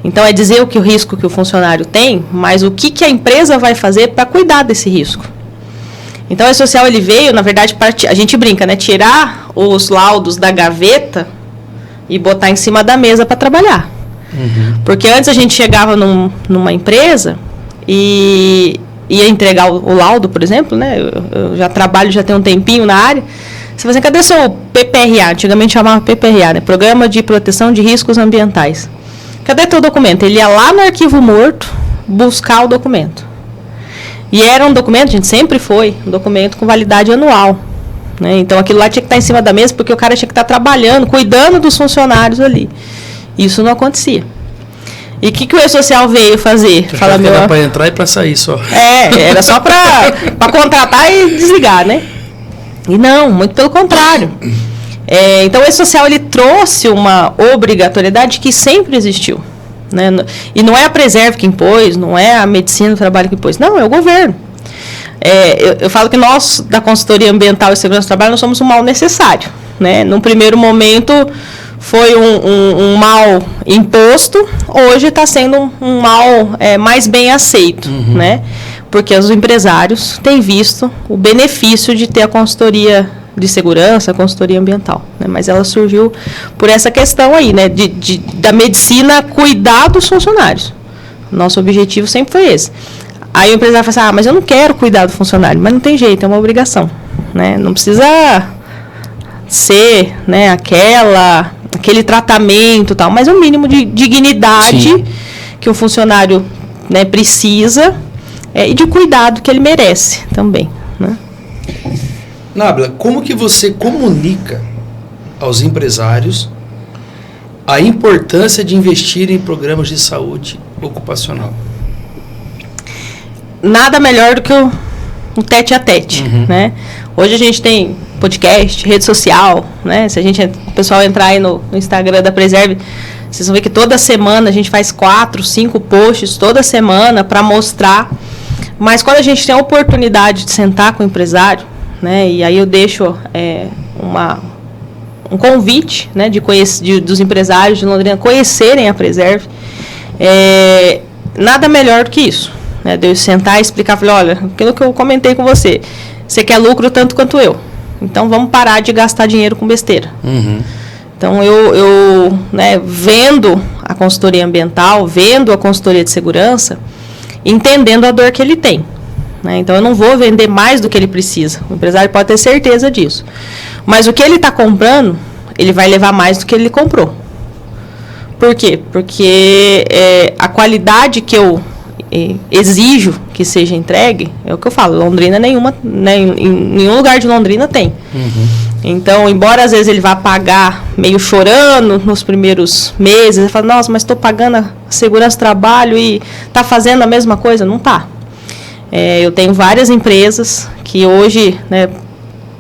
Então, é dizer o risco que o funcionário tem, mas o que a empresa vai fazer para cuidar desse risco. Então, o E-Social ele veio, na verdade, a gente brinca, né? Tirar os laudos da gaveta e botar em cima da mesa para trabalhar. Porque antes a gente chegava numa empresa e ia entregar o laudo, por exemplo, né? Eu já trabalho, já tenho um tempinho na área. Você fala assim, cadê seu PPRA? Antigamente chamava PPRA, né? Programa de Proteção de Riscos Ambientais. Cadê teu documento? Ele ia lá no arquivo morto buscar o documento. E era um documento, a gente sempre foi, um documento com validade anual, né? Então aquilo lá tinha que estar em cima da mesa, porque o cara tinha que estar trabalhando, cuidando dos funcionários ali. Isso não acontecia. E o que o E-Social veio fazer? Era para entrar e para sair só. Era só para contratar e desligar, né? E não, muito pelo contrário. Então, o E-Social ele trouxe uma obrigatoriedade que sempre existiu, né? E não é a Preserve que impôs, não é a medicina do trabalho que impôs, não, é o governo. Eu falo que nós, da consultoria ambiental e segurança do trabalho, nós somos um mal necessário, né? Num primeiro momento foi um mal imposto, hoje está sendo um mal mais bem aceito, né? Porque os empresários têm visto o benefício de ter a consultoria de segurança, a consultoria ambiental, né? Mas ela surgiu por essa questão aí, né? Da medicina cuidar dos funcionários. Nosso objetivo sempre foi esse. Aí o empresário fala assim, mas eu não quero cuidar do funcionário, mas não tem jeito, é uma obrigação, né? Não precisa ser, né, aquele tratamento, tal, mas um mínimo de dignidade. Sim. Que um funcionário, né, precisa e de cuidado que ele merece também, né? Nábila, como que você comunica aos empresários a importância de investir em programas de saúde ocupacional? Nada melhor do que o tete a tete, né? Hoje a gente tem podcast, rede social, né? Se o pessoal entrar aí no Instagram da Preserve, Vocês vão ver que toda semana a gente faz 4, 5 posts toda semana para mostrar. Mas quando a gente tem a oportunidade de sentar com o empresário, né, e aí eu deixo um convite, né, dos empresários de Londrina conhecerem a Preserve, nada melhor do que isso. Né, de eu sentar e explicar, falei, olha, aquilo que eu comentei com você, você quer lucro tanto quanto eu. Então vamos parar de gastar dinheiro com besteira. Uhum. Então eu né, vendo a consultoria ambiental, vendo a consultoria de segurança, entendendo a dor que ele tem. Né? Então eu não vou vender mais do que ele precisa. O empresário pode ter certeza disso. Mas o que ele está comprando, ele vai levar mais do que ele comprou. Por quê? Porque a qualidade que eu exijo que seja entregue, é o que eu falo, Londrina nenhuma, né, em nenhum lugar de Londrina tem. Uhum. Então, embora às vezes ele vá pagar meio chorando nos primeiros meses, ele fala, nossa, mas estou pagando a segurança do trabalho e está fazendo a mesma coisa? Não está. Eu tenho várias empresas que hoje, né,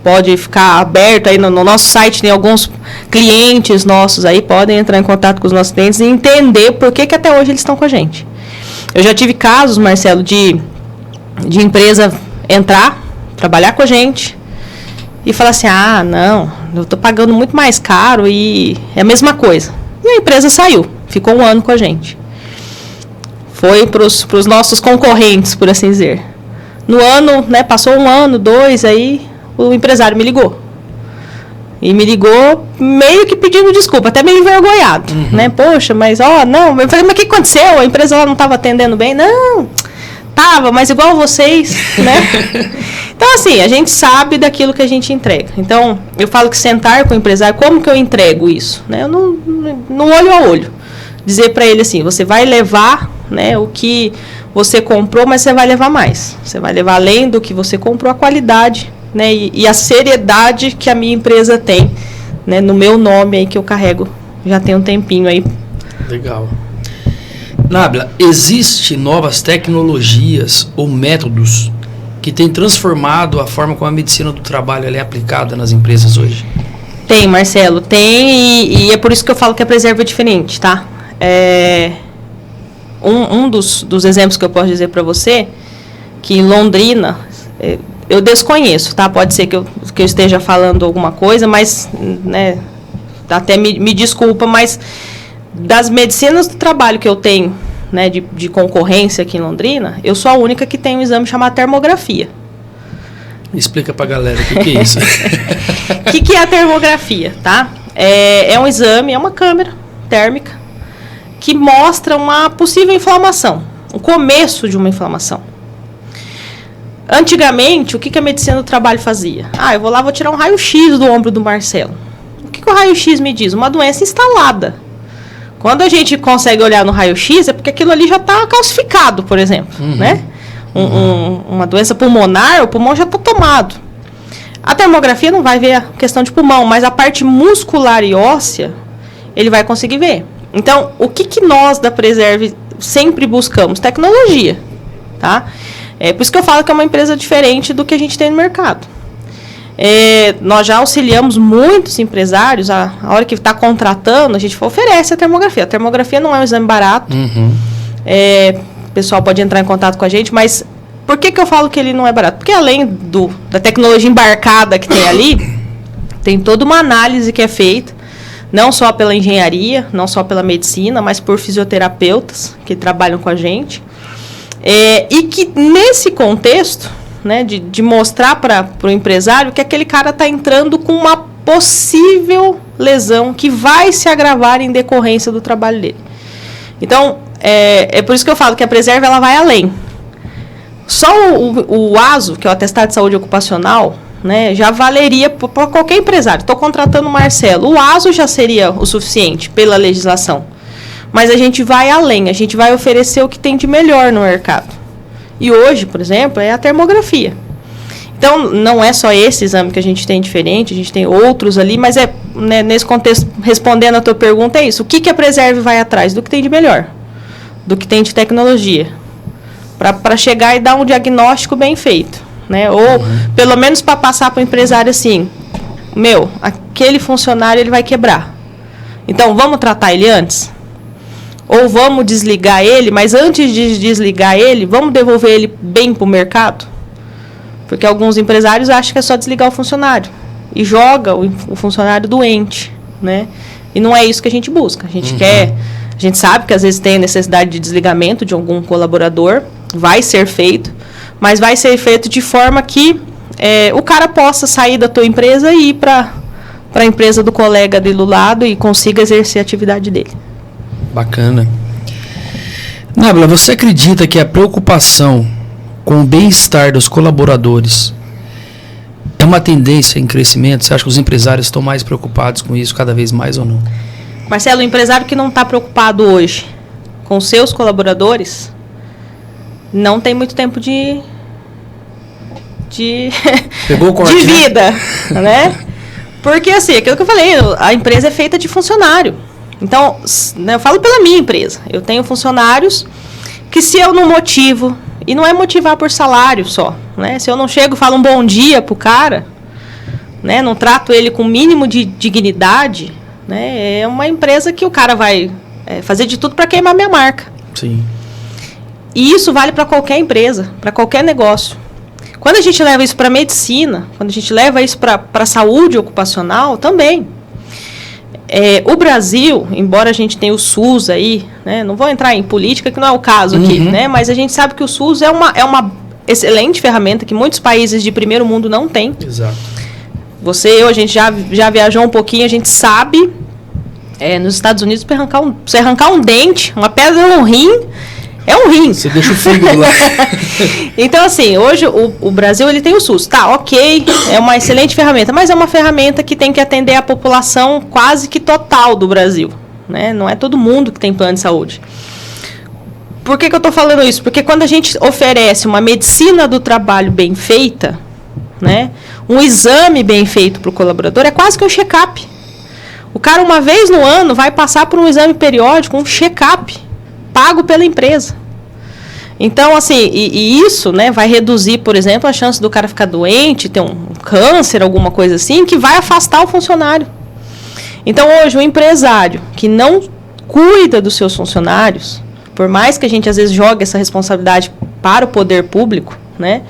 pode ficar aberto aí no nosso site, tem alguns clientes nossos aí, podem entrar em contato com os nossos clientes e entender por que até hoje eles estão com a gente. Eu já tive casos, Marcelo, de empresa entrar, trabalhar com a gente e falar assim, não, eu estou pagando muito mais caro e é a mesma coisa. E a empresa saiu, ficou 1 ano com a gente. Foi para os nossos concorrentes, por assim dizer. No ano, né, passou 1 ano, 2, aí o empresário me ligou. E me ligou meio que pedindo desculpa, até meio envergonhado, né? Poxa, mas, não, eu falei, mas o que aconteceu? A empresa lá não estava atendendo bem? Não, tava, mas igual vocês, né? Então, assim, a gente sabe daquilo que a gente entrega. Então, eu falo que sentar com o empresário, como que eu entrego isso? Né? No olho a olho. Dizer para ele assim, você vai levar, né, o que você comprou, mas você vai levar mais. Você vai levar além do que você comprou, a qualidade, né, e a seriedade que a minha empresa tem, né, no meu nome aí que eu carrego já tem um tempinho aí. Legal. Nábila, existe novas tecnologias ou métodos que têm transformado a forma como a medicina do trabalho ela é aplicada nas empresas hoje? Tem, Marcelo, tem, e é por isso que eu falo que a Preserve é diferente, tá? Um dos exemplos que eu posso dizer para você, que em Londrina, eu desconheço, tá? Pode ser que eu esteja falando alguma coisa, mas, né, até me desculpa, mas das medicinas do trabalho que eu tenho, né, de concorrência aqui em Londrina, eu sou a única que tem um exame chamado termografia. Explica pra galera o que é isso. O que é a termografia, tá? É um exame, é uma câmera térmica que mostra uma possível inflamação, o começo de uma inflamação. Antigamente, o que a medicina do trabalho fazia? Eu vou lá, vou tirar um raio-x do ombro do Marcelo. O que o raio-x me diz? Uma doença instalada. Quando a gente consegue olhar no raio-x, é porque aquilo ali já está calcificado, por exemplo, né? Uma doença pulmonar, o pulmão já está tomado. A termografia não vai ver a questão de pulmão, mas a parte muscular e óssea, ele vai conseguir ver. Então, o que nós da Preserve sempre buscamos? Tecnologia, tá? É por isso que eu falo que é uma empresa diferente do que a gente tem no mercado. Nós já auxiliamos muitos empresários, a hora que está contratando, a gente oferece a termografia. A termografia não é um exame barato. O pessoal pode entrar em contato com a gente, mas por que eu falo que ele não é barato? Porque além da tecnologia embarcada que tem ali, tem toda uma análise que é feita, não só pela engenharia, não só pela medicina, mas por fisioterapeutas que trabalham com a gente. E que nesse contexto, né, de mostrar para o empresário que aquele cara está entrando com uma possível lesão que vai se agravar em decorrência do trabalho dele. Então, é por isso que eu falo que a Preserve ela vai além. Só o ASO, que é o Atestado de Saúde Ocupacional, né, já valeria para qualquer empresário. Estou contratando o Marcelo. O ASO já seria o suficiente pela legislação. Mas a gente vai além, a gente vai oferecer o que tem de melhor no mercado. E hoje, por exemplo, é a termografia. Então, não é só esse exame que a gente tem diferente, a gente tem outros ali, mas né, nesse contexto, respondendo a tua pergunta, é isso. O que a Preserve vai atrás? Do que tem de melhor, do que tem de tecnologia, para chegar e dar um diagnóstico bem feito. Né? Ou, pelo menos, para passar para o empresário assim, aquele funcionário ele vai quebrar. Então, vamos tratar ele antes? Ou vamos desligar ele, mas antes de desligar ele, vamos devolver ele bem para o mercado? Porque alguns empresários acham que é só desligar o funcionário e joga o funcionário doente, né? E não é isso que a gente busca. A gente quer, a gente sabe que às vezes tem necessidade de desligamento de algum colaborador, vai ser feito, mas vai ser feito de forma que o cara possa sair da tua empresa e ir para a empresa do colega dele do lado e consiga exercer a atividade dele. Bacana. Nábila, você acredita que a preocupação com o bem-estar dos colaboradores é uma tendência em crescimento? Você acha que os empresários estão mais preocupados com isso cada vez mais ou não? Marcelo, o empresário que não está preocupado hoje com seus colaboradores não tem muito tempo de Pegou o corte, de vida, né? Porque, assim, aquilo que eu falei, a empresa é feita de funcionário. Então, eu falo pela minha empresa. Eu tenho funcionários que, se eu não motivo, e não é motivar por salário só, né? Se eu não chego e falo um bom dia pro cara, né? Não trato ele com o mínimo de dignidade, né? É uma empresa que o cara vai fazer de tudo para queimar minha marca. Sim. E isso vale para qualquer empresa, para qualquer negócio. Quando a gente leva isso para a medicina, quando a gente leva isso para a saúde ocupacional, também. O Brasil, embora a gente tenha o SUS aí, né, não vou entrar em política, que não é o caso aqui, né, mas a gente sabe que o SUS é uma excelente ferramenta que muitos países de primeiro mundo não têm. Exato. A gente já viajou um pouquinho, a gente sabe, nos Estados Unidos, para você arrancar um dente, uma pedra no rim, é um rim. Você deixa o fígado lá. Então, assim, hoje o Brasil ele tem o SUS. Tá, ok, é uma excelente ferramenta, mas é uma ferramenta que tem que atender a população quase que total do Brasil, né? Não é todo mundo que tem plano de saúde. Por que eu estou falando isso? Porque quando a gente oferece uma medicina do trabalho bem feita, né? Um exame bem feito para o colaborador, é quase que um check-up. O cara, uma vez no ano, vai passar por um exame periódico, um check-up, pago pela empresa. Então, assim, e isso, né, vai reduzir, por exemplo, a chance do cara ficar doente, ter um câncer, alguma coisa assim, que vai afastar o funcionário. Então, hoje, o empresário que não cuida dos seus funcionários, por mais que a gente, às vezes, jogue essa responsabilidade para o poder público, né,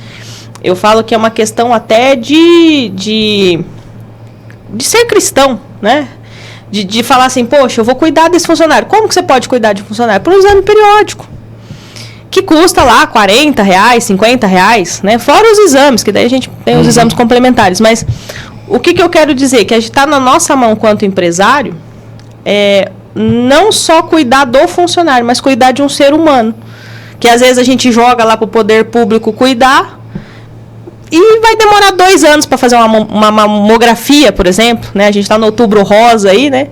eu falo que é uma questão até de ser cristão, né, de falar assim, poxa, eu vou cuidar desse funcionário. Como que você pode cuidar de um funcionário? Por um exame periódico, que custa lá R$40, R$50, né? Fora os exames, que daí a gente tem os exames complementares. Mas o que eu quero dizer? Que a gente está na nossa mão, quanto empresário, não só cuidar do funcionário, mas cuidar de um ser humano. Que às vezes a gente joga lá para o poder público cuidar, e vai demorar 2 anos para fazer uma mamografia, por exemplo, né? A gente está no Outubro Rosa aí, né?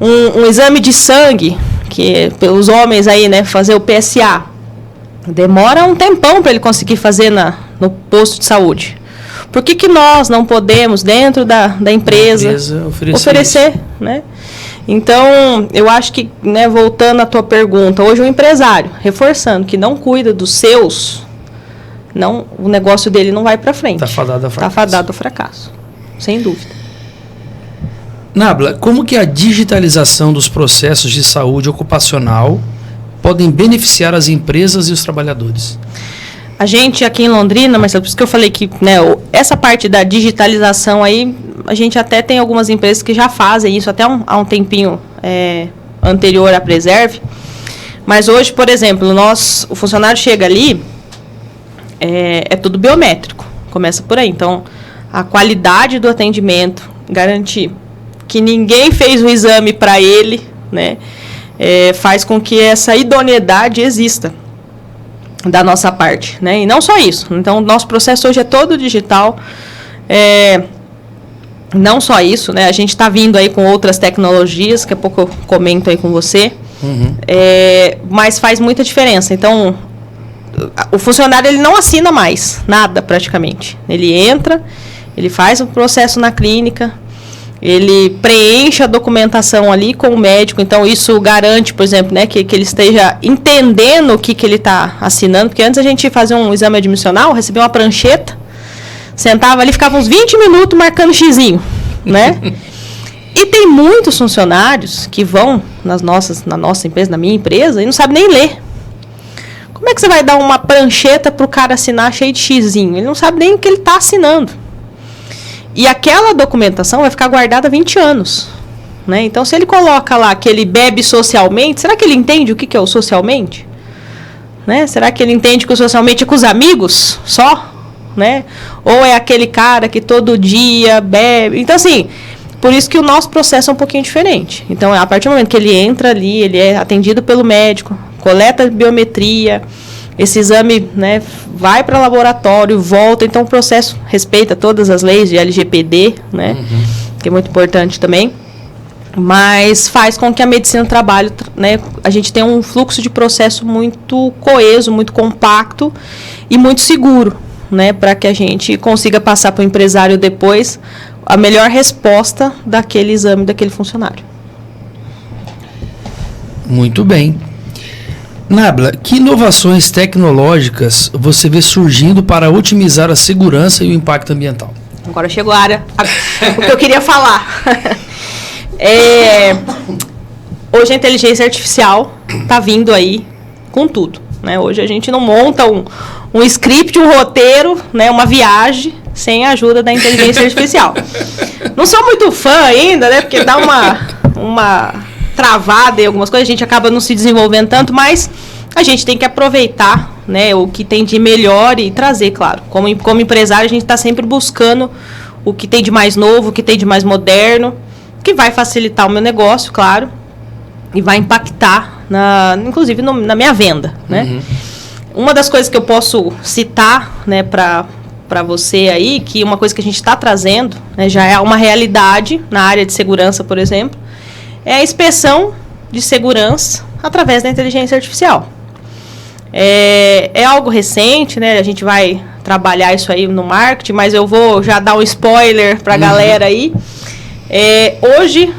Um exame de sangue, que pelos homens aí, né, fazer o PSA, demora um tempão para ele conseguir fazer no posto de saúde. Por que nós não podemos, dentro da empresa oferecer, né? Então, eu acho que, né, voltando à tua pergunta, hoje o empresário, reforçando, que não cuida dos seus, o negócio dele não vai para frente. Está fadado ao fracasso. Está fadado ao fracasso, sem dúvida. Nábila, como que a digitalização dos processos de saúde ocupacional podem beneficiar as empresas e os trabalhadores? A gente aqui em Londrina, Marcelo, por isso que eu falei que, né, essa parte da digitalização aí, a gente até tem algumas empresas que já fazem isso até há um tempinho anterior à Preserve. Mas hoje, por exemplo, o funcionário chega ali, é tudo biométrico, começa por aí. Então, a qualidade do atendimento, garantir que ninguém fez o exame para ele, né, faz com que essa idoneidade exista da nossa parte, né? E não só isso. Então, o nosso processo hoje é todo digital. Não só isso, né? A gente está vindo aí com outras tecnologias, daqui a pouco eu comento aí com você, mas faz muita diferença. Então, o funcionário ele não assina mais nada praticamente. Ele entra, ele faz o processo na clínica, ele preenche a documentação ali com o médico, então isso garante, por exemplo, né, que ele esteja entendendo o que ele está assinando, porque antes a gente fazia um exame admissional, recebia uma prancheta, sentava ali, ficava uns 20 minutos marcando xizinho, né? E tem muitos funcionários que vão na nossa empresa, na minha empresa, e não sabem nem ler. Como é que você vai dar uma prancheta para o cara assinar cheio de xizinho? Ele não sabe nem o que ele está assinando. E aquela documentação vai ficar guardada 20 anos. Né? Então, se ele coloca lá que ele bebe socialmente, será que ele entende o que é o socialmente? Né? Será que ele entende que o socialmente é com os amigos só? Né? Ou é aquele cara que todo dia bebe? Então, assim, por isso que o nosso processo é um pouquinho diferente. Então, a partir do momento que ele entra ali, ele é atendido pelo médico, coleta biometria, esse exame, né, vai para o laboratório, volta. Então, o processo respeita todas as leis de LGPD, né, que é muito importante também, mas faz com que a medicina do trabalho, né, a gente tenha um fluxo de processo muito coeso, muito compacto e muito seguro, né, para que a gente consiga passar para o empresário depois a melhor resposta daquele exame daquele funcionário. Muito bem. Nábila, que inovações tecnológicas você vê surgindo para otimizar a segurança e o impacto ambiental? Agora chegou a área, o que eu queria falar. Hoje a inteligência artificial está vindo aí com tudo. Né? Hoje a gente não monta um script, um roteiro, né, uma viagem, sem a ajuda da inteligência artificial. Não sou muito fã ainda, né, porque dá uma travada em algumas coisas, a gente acaba não se desenvolvendo tanto, mas a gente tem que aproveitar, né, o que tem de melhor e trazer, claro. Como empresário, a gente está sempre buscando o que tem de mais novo, o que tem de mais moderno, que vai facilitar o meu negócio, claro, e vai impactar, inclusive na minha venda. Né? Uma das coisas que eu posso citar, né, para você aí, que uma coisa que a gente está trazendo, né, já é uma realidade na área de segurança, por exemplo, é a inspeção de segurança através da inteligência artificial. É algo recente, né? A gente vai trabalhar isso aí no marketing, mas eu vou já dar um spoiler para a galera aí. Hoje,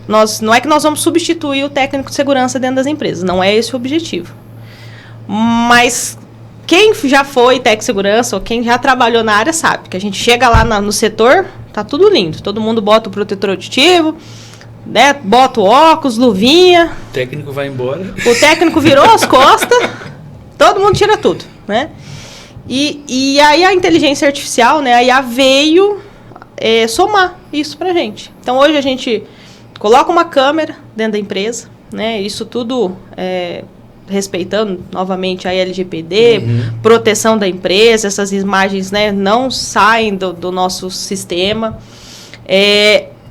não é que nós vamos substituir o técnico de segurança dentro das empresas, não é esse o objetivo. Mas quem já foi técnico de segurança ou quem já trabalhou na área sabe que a gente chega lá no setor, tá tudo lindo, todo mundo bota o protetor auditivo, né, bota o óculos, luvinha. O técnico vai embora. O técnico virou as costas, todo mundo tira tudo, né? E aí a inteligência artificial, né, a IA veio somar isso pra gente. Então hoje a gente coloca uma câmera dentro da empresa, né? Isso tudo respeitando novamente a LGPD, proteção da empresa, essas imagens, né, não saem do nosso sistema.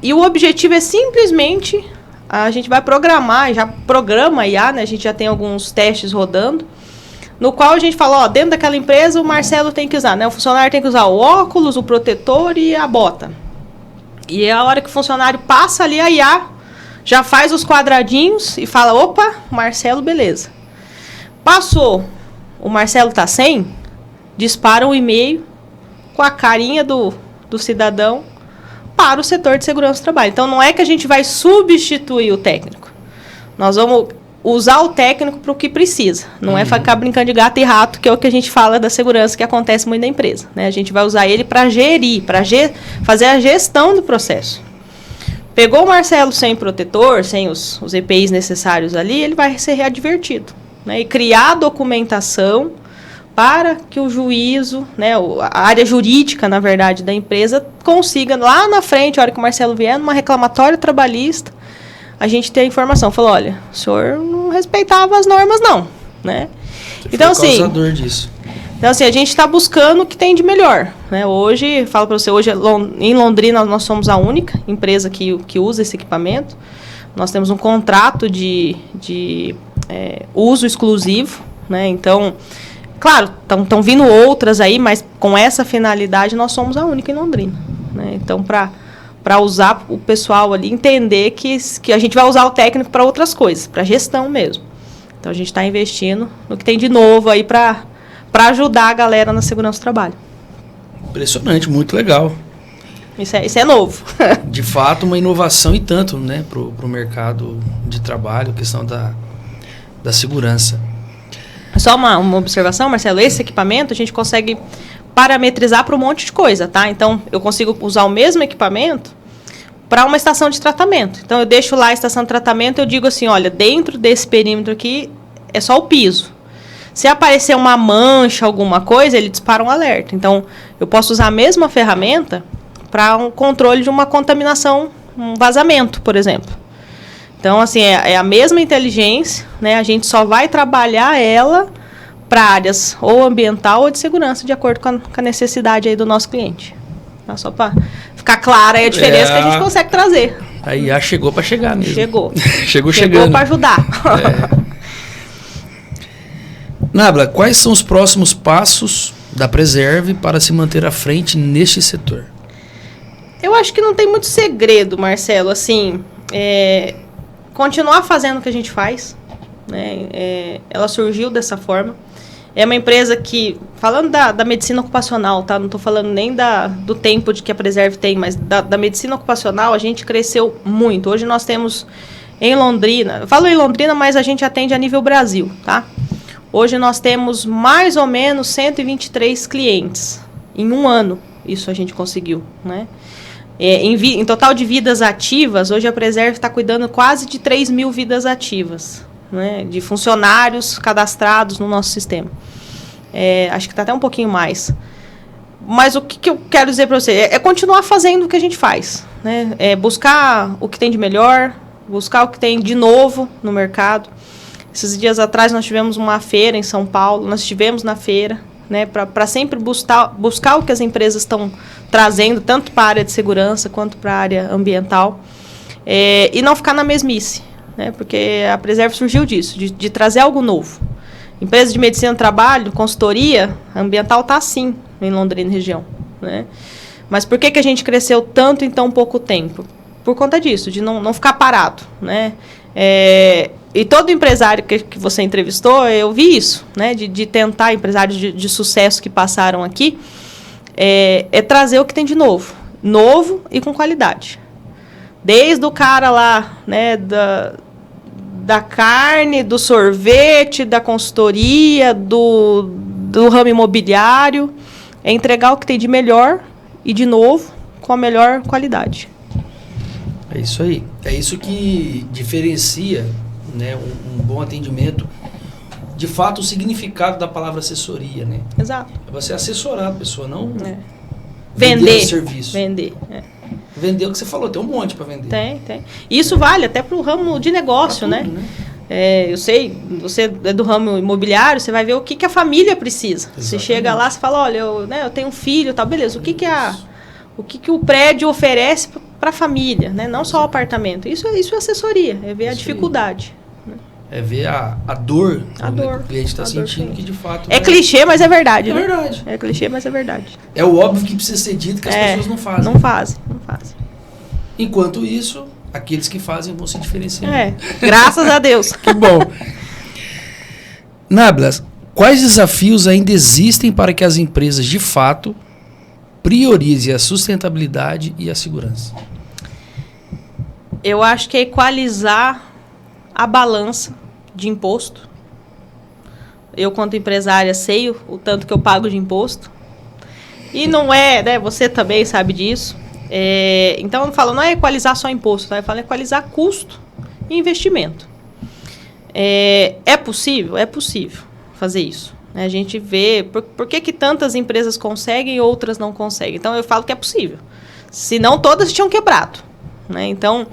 E o objetivo é simplesmente, a gente vai programar, já programa a IA, né? A gente já tem alguns testes rodando, no qual a gente fala, dentro daquela empresa o Marcelo tem que usar, né? O funcionário tem que usar o óculos, o protetor e a bota. E a hora que o funcionário passa ali, a IA já faz os quadradinhos e fala, opa, Marcelo, beleza. Passou, o Marcelo tá sem, dispara um e-mail com a carinha do cidadão para o setor de segurança do trabalho. Então, não é que a gente vai substituir o técnico. Nós vamos usar o técnico para o que precisa. Não é ficar brincando de gato e rato, que é o que a gente fala da segurança, que acontece muito na empresa. Né? A gente vai usar ele para gerir, para fazer a gestão do processo. Pegou o Marcelo sem protetor, sem os EPIs necessários ali, ele vai ser readvertido. Né? E criar documentação para que o juízo, né, a área jurídica, na verdade, da empresa, consiga, lá na frente, a hora que o Marcelo vier, numa reclamatória trabalhista, a gente ter a informação. Falou, olha, o senhor não respeitava as normas, não. Né? Então, assim, causador disso. Então, assim, a gente está buscando o que tem de melhor. Né? Hoje, falo para você, hoje em Londrina nós somos a única empresa que usa esse equipamento. Nós temos um contrato de uso exclusivo, né? Então, claro, estão vindo outras aí, mas com essa finalidade nós somos a única em Londrina. Né? Então, para usar o pessoal ali, entender que a gente vai usar o técnico para outras coisas, para gestão mesmo. Então, a gente está investindo no que tem de novo aí para ajudar a galera na segurança do trabalho. Impressionante, muito legal. Isso é novo. De fato, uma inovação e tanto, né, para o mercado de trabalho, questão da segurança. Só uma observação, Marcelo, esse equipamento a gente consegue parametrizar para um monte de coisa, tá? Então, eu consigo usar o mesmo equipamento para uma estação de tratamento. Então, eu deixo lá a estação de tratamento, eu digo assim, olha, dentro desse perímetro aqui é só o piso. Se aparecer uma mancha, alguma coisa, ele dispara um alerta. Então, eu posso usar a mesma ferramenta para um controle de uma contaminação, um vazamento, por exemplo. Então, assim, é a mesma inteligência, né? A gente só vai trabalhar ela para áreas ou ambiental ou de segurança, de acordo com a necessidade aí do nosso cliente. Tá? Só para ficar clara aí a diferença que a gente consegue trazer. A IA chegou para chegar mesmo. Chegou. Chegou para ajudar. Nábila, quais são os próximos passos da Preserve para se manter à frente neste setor? Eu acho que não tem muito segredo, Marcelo. Assim, continuar fazendo o que a gente faz. Né? Ela surgiu dessa forma. É uma empresa que, falando da medicina ocupacional, tá? Não estou falando nem do tempo de que a Preserve tem, mas da medicina ocupacional, a gente cresceu muito. Hoje nós temos em Londrina, eu falo em Londrina, mas a gente atende a nível Brasil, tá? Hoje nós temos mais ou menos 123 clientes. Em um ano, isso a gente conseguiu, né? Em total de vidas ativas, hoje a Preserve está cuidando quase de 3 mil vidas ativas, né, de funcionários cadastrados no nosso sistema. Acho que está até um pouquinho mais. Mas o que eu quero dizer para você é continuar fazendo o que a gente faz. Né? Buscar o que tem de melhor, buscar o que tem de novo no mercado. Esses dias atrás nós tivemos uma feira em São Paulo, nós estivemos na feira, né, para sempre buscar o que as empresas estão trazendo, tanto para a área de segurança quanto para a área ambiental, e não ficar na mesmice, né, porque a Preserve surgiu disso, de trazer algo novo. Empresa de medicina do trabalho, consultoria, ambiental está assim em Londrina e região. Né? Mas por que a gente cresceu tanto em tão pouco tempo? Por conta disso, de não ficar parado, né? E todo empresário que você entrevistou, eu vi isso, né? De tentar, empresários de sucesso que passaram aqui, trazer o que tem de novo. Novo e com qualidade. Desde o cara lá, né, da carne, do sorvete, da consultoria, do ramo imobiliário, entregar o que tem de melhor e de novo com a melhor qualidade. É isso aí. É isso que diferencia, né, um bom atendimento. De fato, o significado da palavra assessoria, né? Exato. É você assessorar a pessoa, não vender o serviço. Vender. Vender o que você falou, tem um monte para vender. Tem. Isso vale até para o ramo de negócio, pra tudo, né? Eu sei, você é do ramo imobiliário, você vai ver o que a família precisa. Exatamente. Você chega lá, você fala, olha, eu tenho um filho, tá, beleza, o que o prédio oferece para a família, né? Não só o apartamento. Isso é assessoria, é ver a dificuldade. Né? É ver a dor que o cliente está sentindo, que de fato... É clichê, mas é verdade. É verdade. É clichê, mas é verdade. É o óbvio que precisa ser dito que as pessoas não fazem. Não fazem. Enquanto isso, aqueles que fazem vão se diferenciando. Graças a Deus. Que bom. Nábila, quais desafios ainda existem para que as empresas, de fato, priorizem a sustentabilidade e a segurança? Eu acho que é equalizar a balança de imposto. Eu, quanto empresária, sei o tanto que eu pago de imposto. E não é, né? Você também sabe disso. Então, eu falo, não é equalizar só imposto, tá? Eu falo equalizar custo e investimento. É possível? É possível fazer isso. A gente vê por que tantas empresas conseguem e outras não conseguem. Então, eu falo que é possível. Senão, todas tinham quebrado. Né? Então,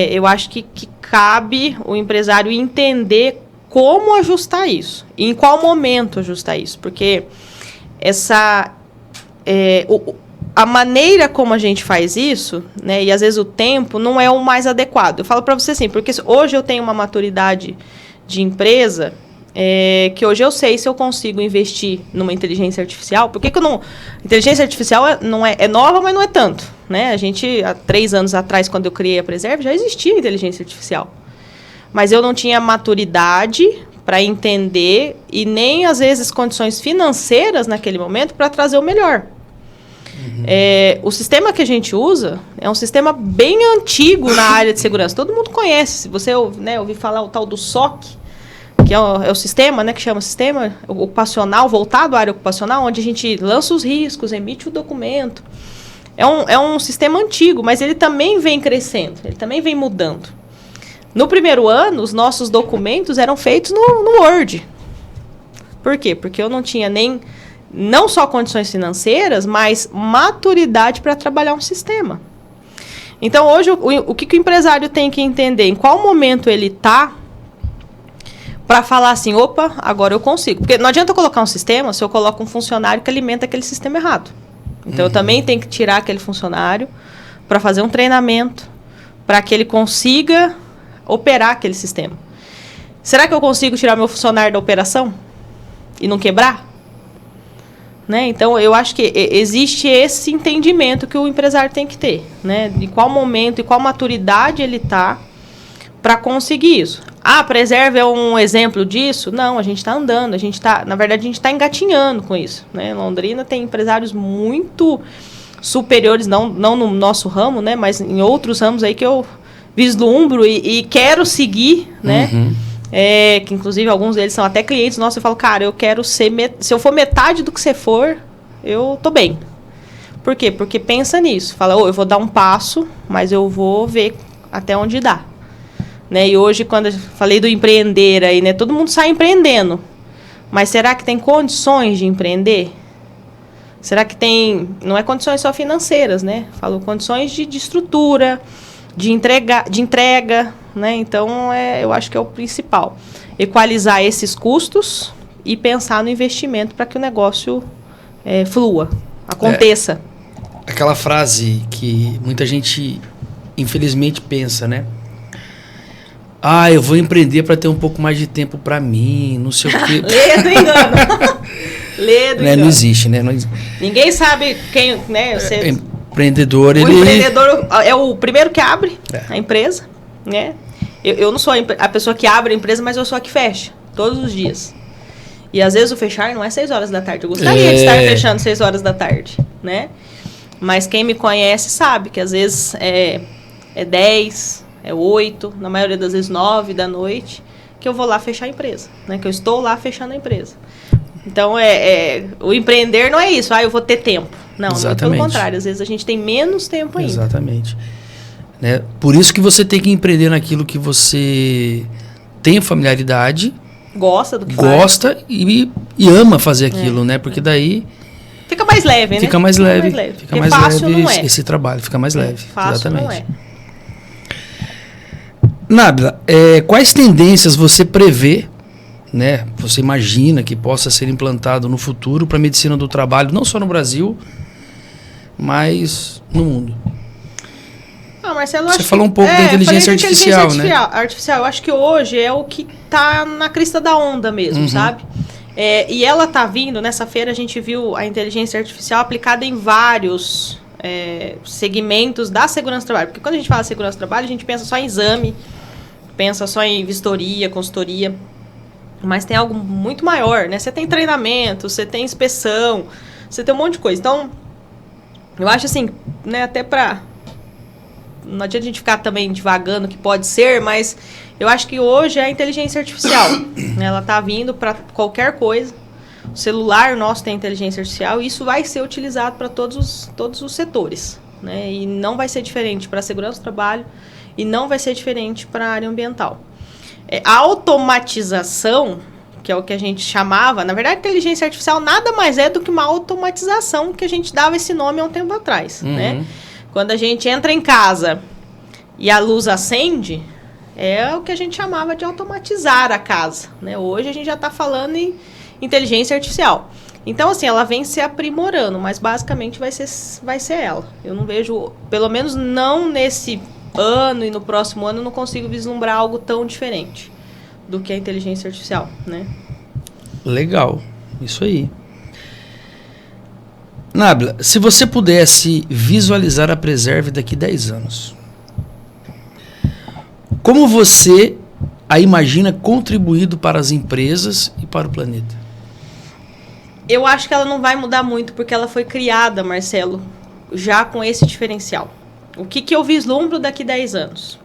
eu acho que cabe o empresário entender como ajustar isso. E em qual momento ajustar isso. Porque a maneira como a gente faz isso, né, e às vezes o tempo, não é o mais adequado. Eu falo para você assim, porque hoje eu tenho uma maturidade de empresa... que hoje eu sei se eu consigo investir numa inteligência artificial. Por que eu não... Inteligência artificial é nova, mas não é tanto. Né? A gente, há 3 anos atrás, quando eu criei a Preserve, já existia inteligência artificial. Mas eu não tinha maturidade para entender e nem, às vezes, condições financeiras naquele momento para trazer o melhor. Uhum. O sistema que a gente usa é um sistema bem antigo na área de segurança. Todo mundo conhece. Se você ouvir falar o tal do SOC, que é o sistema, né, que chama sistema ocupacional, voltado à área ocupacional, onde a gente lança os riscos, emite o documento. é um sistema antigo, mas ele também vem crescendo, ele também vem mudando. No primeiro ano, os nossos documentos eram feitos no Word. Por quê? Porque eu não tinha não só condições financeiras, mas maturidade para trabalhar um sistema. Então, hoje, o que o empresário tem que entender? Em qual momento ele está para falar assim, opa, agora eu consigo. Porque não adianta eu colocar um sistema se eu coloco um funcionário que alimenta aquele sistema errado. Então, eu também tenho que tirar aquele funcionário para fazer um treinamento, para que ele consiga operar aquele sistema. Será que eu consigo tirar meu funcionário da operação e não quebrar? Né? Então, eu acho que existe esse entendimento que o empresário tem que ter, né? De qual momento e qual maturidade ele está para conseguir isso. A Preserve é um exemplo disso? Não, a gente está andando, na verdade, a gente está engatinhando com isso. Né? Londrina tem empresários muito superiores, não no nosso ramo, né? Mas em outros ramos aí que eu vislumbro e quero seguir, né? Que inclusive alguns deles são até clientes nossos. Eu falo, cara, eu quero ser se eu for metade do que você for, eu tô bem. Por quê? Porque pensa nisso, fala, eu vou dar um passo, mas eu vou ver até onde dá, né? E hoje, quando eu falei do empreender aí, né, todo mundo sai empreendendo, mas será que tem condições de empreender? Será que tem, não é condições só financeiras, né? Falo condições de estrutura, de entrega, né? Então, eu acho que é o principal. Equalizar esses custos e pensar no investimento para que o negócio flua, aconteça. Aquela frase que muita gente, infelizmente, pensa, né? Eu vou empreender para ter um pouco mais de tempo para mim, não sei o quê. Lê do engano. Lê do engano. Não existe, né? Ninguém sabe quem, né? Empreendedor, empreendedor é o primeiro que abre a empresa, né? Eu não sou a pessoa que abre a empresa, mas eu sou a que fecha, todos os dias. E às vezes o fechar não é 6 horas da tarde. Eu gostaria de estar fechando 6 horas da tarde, né? Mas quem me conhece sabe que às vezes é 10, é 8, na maioria das vezes 9 da noite, que eu vou lá fechar a empresa, né? Que eu estou lá fechando a empresa. Então, o empreender não é isso, eu vou ter tempo. Não, pelo contrário, às vezes a gente tem menos tempo ainda. Exatamente. Né? Por isso que você tem que empreender naquilo que você tem familiaridade, gosta do que gosta faz. E ama fazer aquilo, né? Porque daí fica mais leve, né? Fica mais leve fácil não é. Esse trabalho, fica mais leve. Fácil exatamente. Não é. Nábila, quais tendências você prevê, né? Você imagina que possa ser implantado no futuro para a medicina do trabalho, não só no Brasil, mas no mundo? Marcelo, você falou um pouco da inteligência artificial, né? Eu acho que hoje é o que está na crista da onda mesmo, sabe? E ela está vindo, nessa feira a gente viu a inteligência artificial aplicada em vários segmentos da segurança do trabalho. Porque quando a gente fala de segurança do trabalho, a gente pensa só em exame, pensa só em vistoria, consultoria, mas tem algo muito maior, né? Você tem treinamento, você tem inspeção, você tem um monte de coisa. Então, eu acho assim, né, até para... Não adianta a gente ficar também divagando o que pode ser, mas eu acho que hoje é a inteligência artificial. Ela está vindo para qualquer coisa. O celular nosso tem inteligência artificial e isso vai ser utilizado para todos os setores, né? E não vai ser diferente para a segurança do trabalho e não vai ser diferente para a área ambiental. A automatização, que é o que a gente chamava, na verdade, inteligência artificial nada mais é do que uma automatização, que a gente dava esse nome há um tempo atrás, né? Quando a gente entra em casa e a luz acende, é o que a gente chamava de automatizar a casa, né? Hoje a gente já está falando em inteligência artificial. Então, assim, ela vem se aprimorando, mas basicamente vai ser ela. Eu não vejo, pelo menos não nesse ano e no próximo ano, eu não consigo vislumbrar algo tão diferente do que a inteligência artificial, né? Legal, isso aí. Nábila, se você pudesse visualizar a Preserve daqui 10 anos, como você a imagina contribuindo para as empresas e para o planeta? Eu acho que ela não vai mudar muito, porque ela foi criada, Marcelo, já com esse diferencial. O que eu vislumbro daqui 10 anos?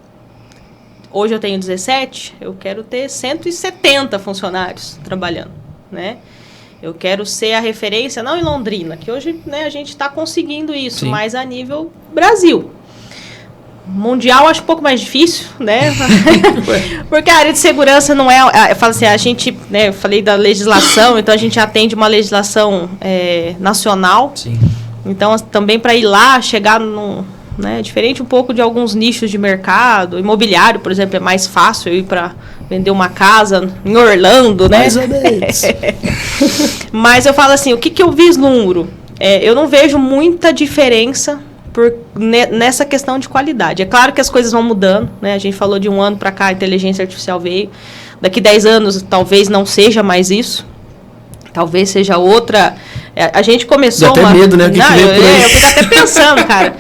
Hoje eu tenho 17, eu quero ter 170 funcionários trabalhando, né? Eu quero ser a referência, não em Londrina, que hoje, né, a gente está conseguindo isso, Sim. mas a nível Brasil. Mundial acho um pouco mais difícil, né? Porque a área de segurança não é... Eu falo assim, a gente, né, eu falei da legislação, então a gente atende uma legislação nacional. Sim. Então, também para ir lá, chegar num... Né, diferente um pouco de alguns nichos de mercado. Imobiliário, por exemplo, é mais fácil eu ir para vender uma casa em Orlando, né? Mais ou menos. Mas eu falo assim, o que eu vislumbro? Eu não vejo muita diferença nessa questão de qualidade. É claro que as coisas vão mudando, né? A gente falou de um ano para cá, a inteligência artificial veio. Daqui 10 anos, talvez não seja mais isso. Talvez seja outra... A gente começou... Dá até medo, né? Eu fico até pensando, cara.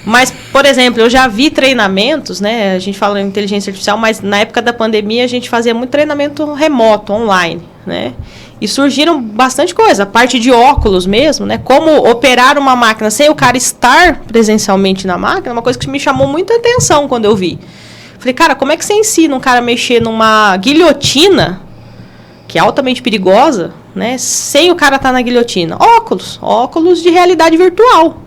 Mas, por exemplo, eu já vi treinamentos, né? A gente fala em inteligência artificial, mas na época da pandemia a gente fazia muito treinamento remoto, online, né? E surgiram bastante coisa. A parte de óculos mesmo, né? Como operar uma máquina sem o cara estar presencialmente na máquina, uma coisa que me chamou muita atenção quando eu vi. Falei, cara, como é que você ensina um cara a mexer numa guilhotina, que é altamente perigosa, né? Sem o cara estar na guilhotina? Óculos de realidade virtual.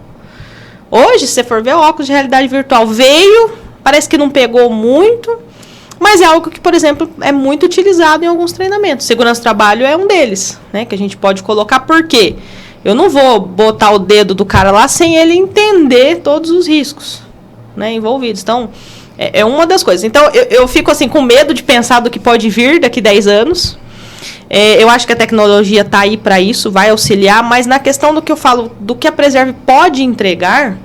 Hoje, se você for ver, o óculos de realidade virtual veio, parece que não pegou muito, mas é algo que, por exemplo, é muito utilizado em alguns treinamentos. Segurança do trabalho é um deles, né, que a gente pode colocar. Por quê? Eu não vou botar o dedo do cara lá sem ele entender todos os riscos, né, envolvidos. Então, é uma das coisas. Então, eu fico assim com medo de pensar do que pode vir daqui 10 anos. Eu acho que a tecnologia está aí para isso, vai auxiliar, mas na questão do que eu falo, do que a Preserve pode entregar,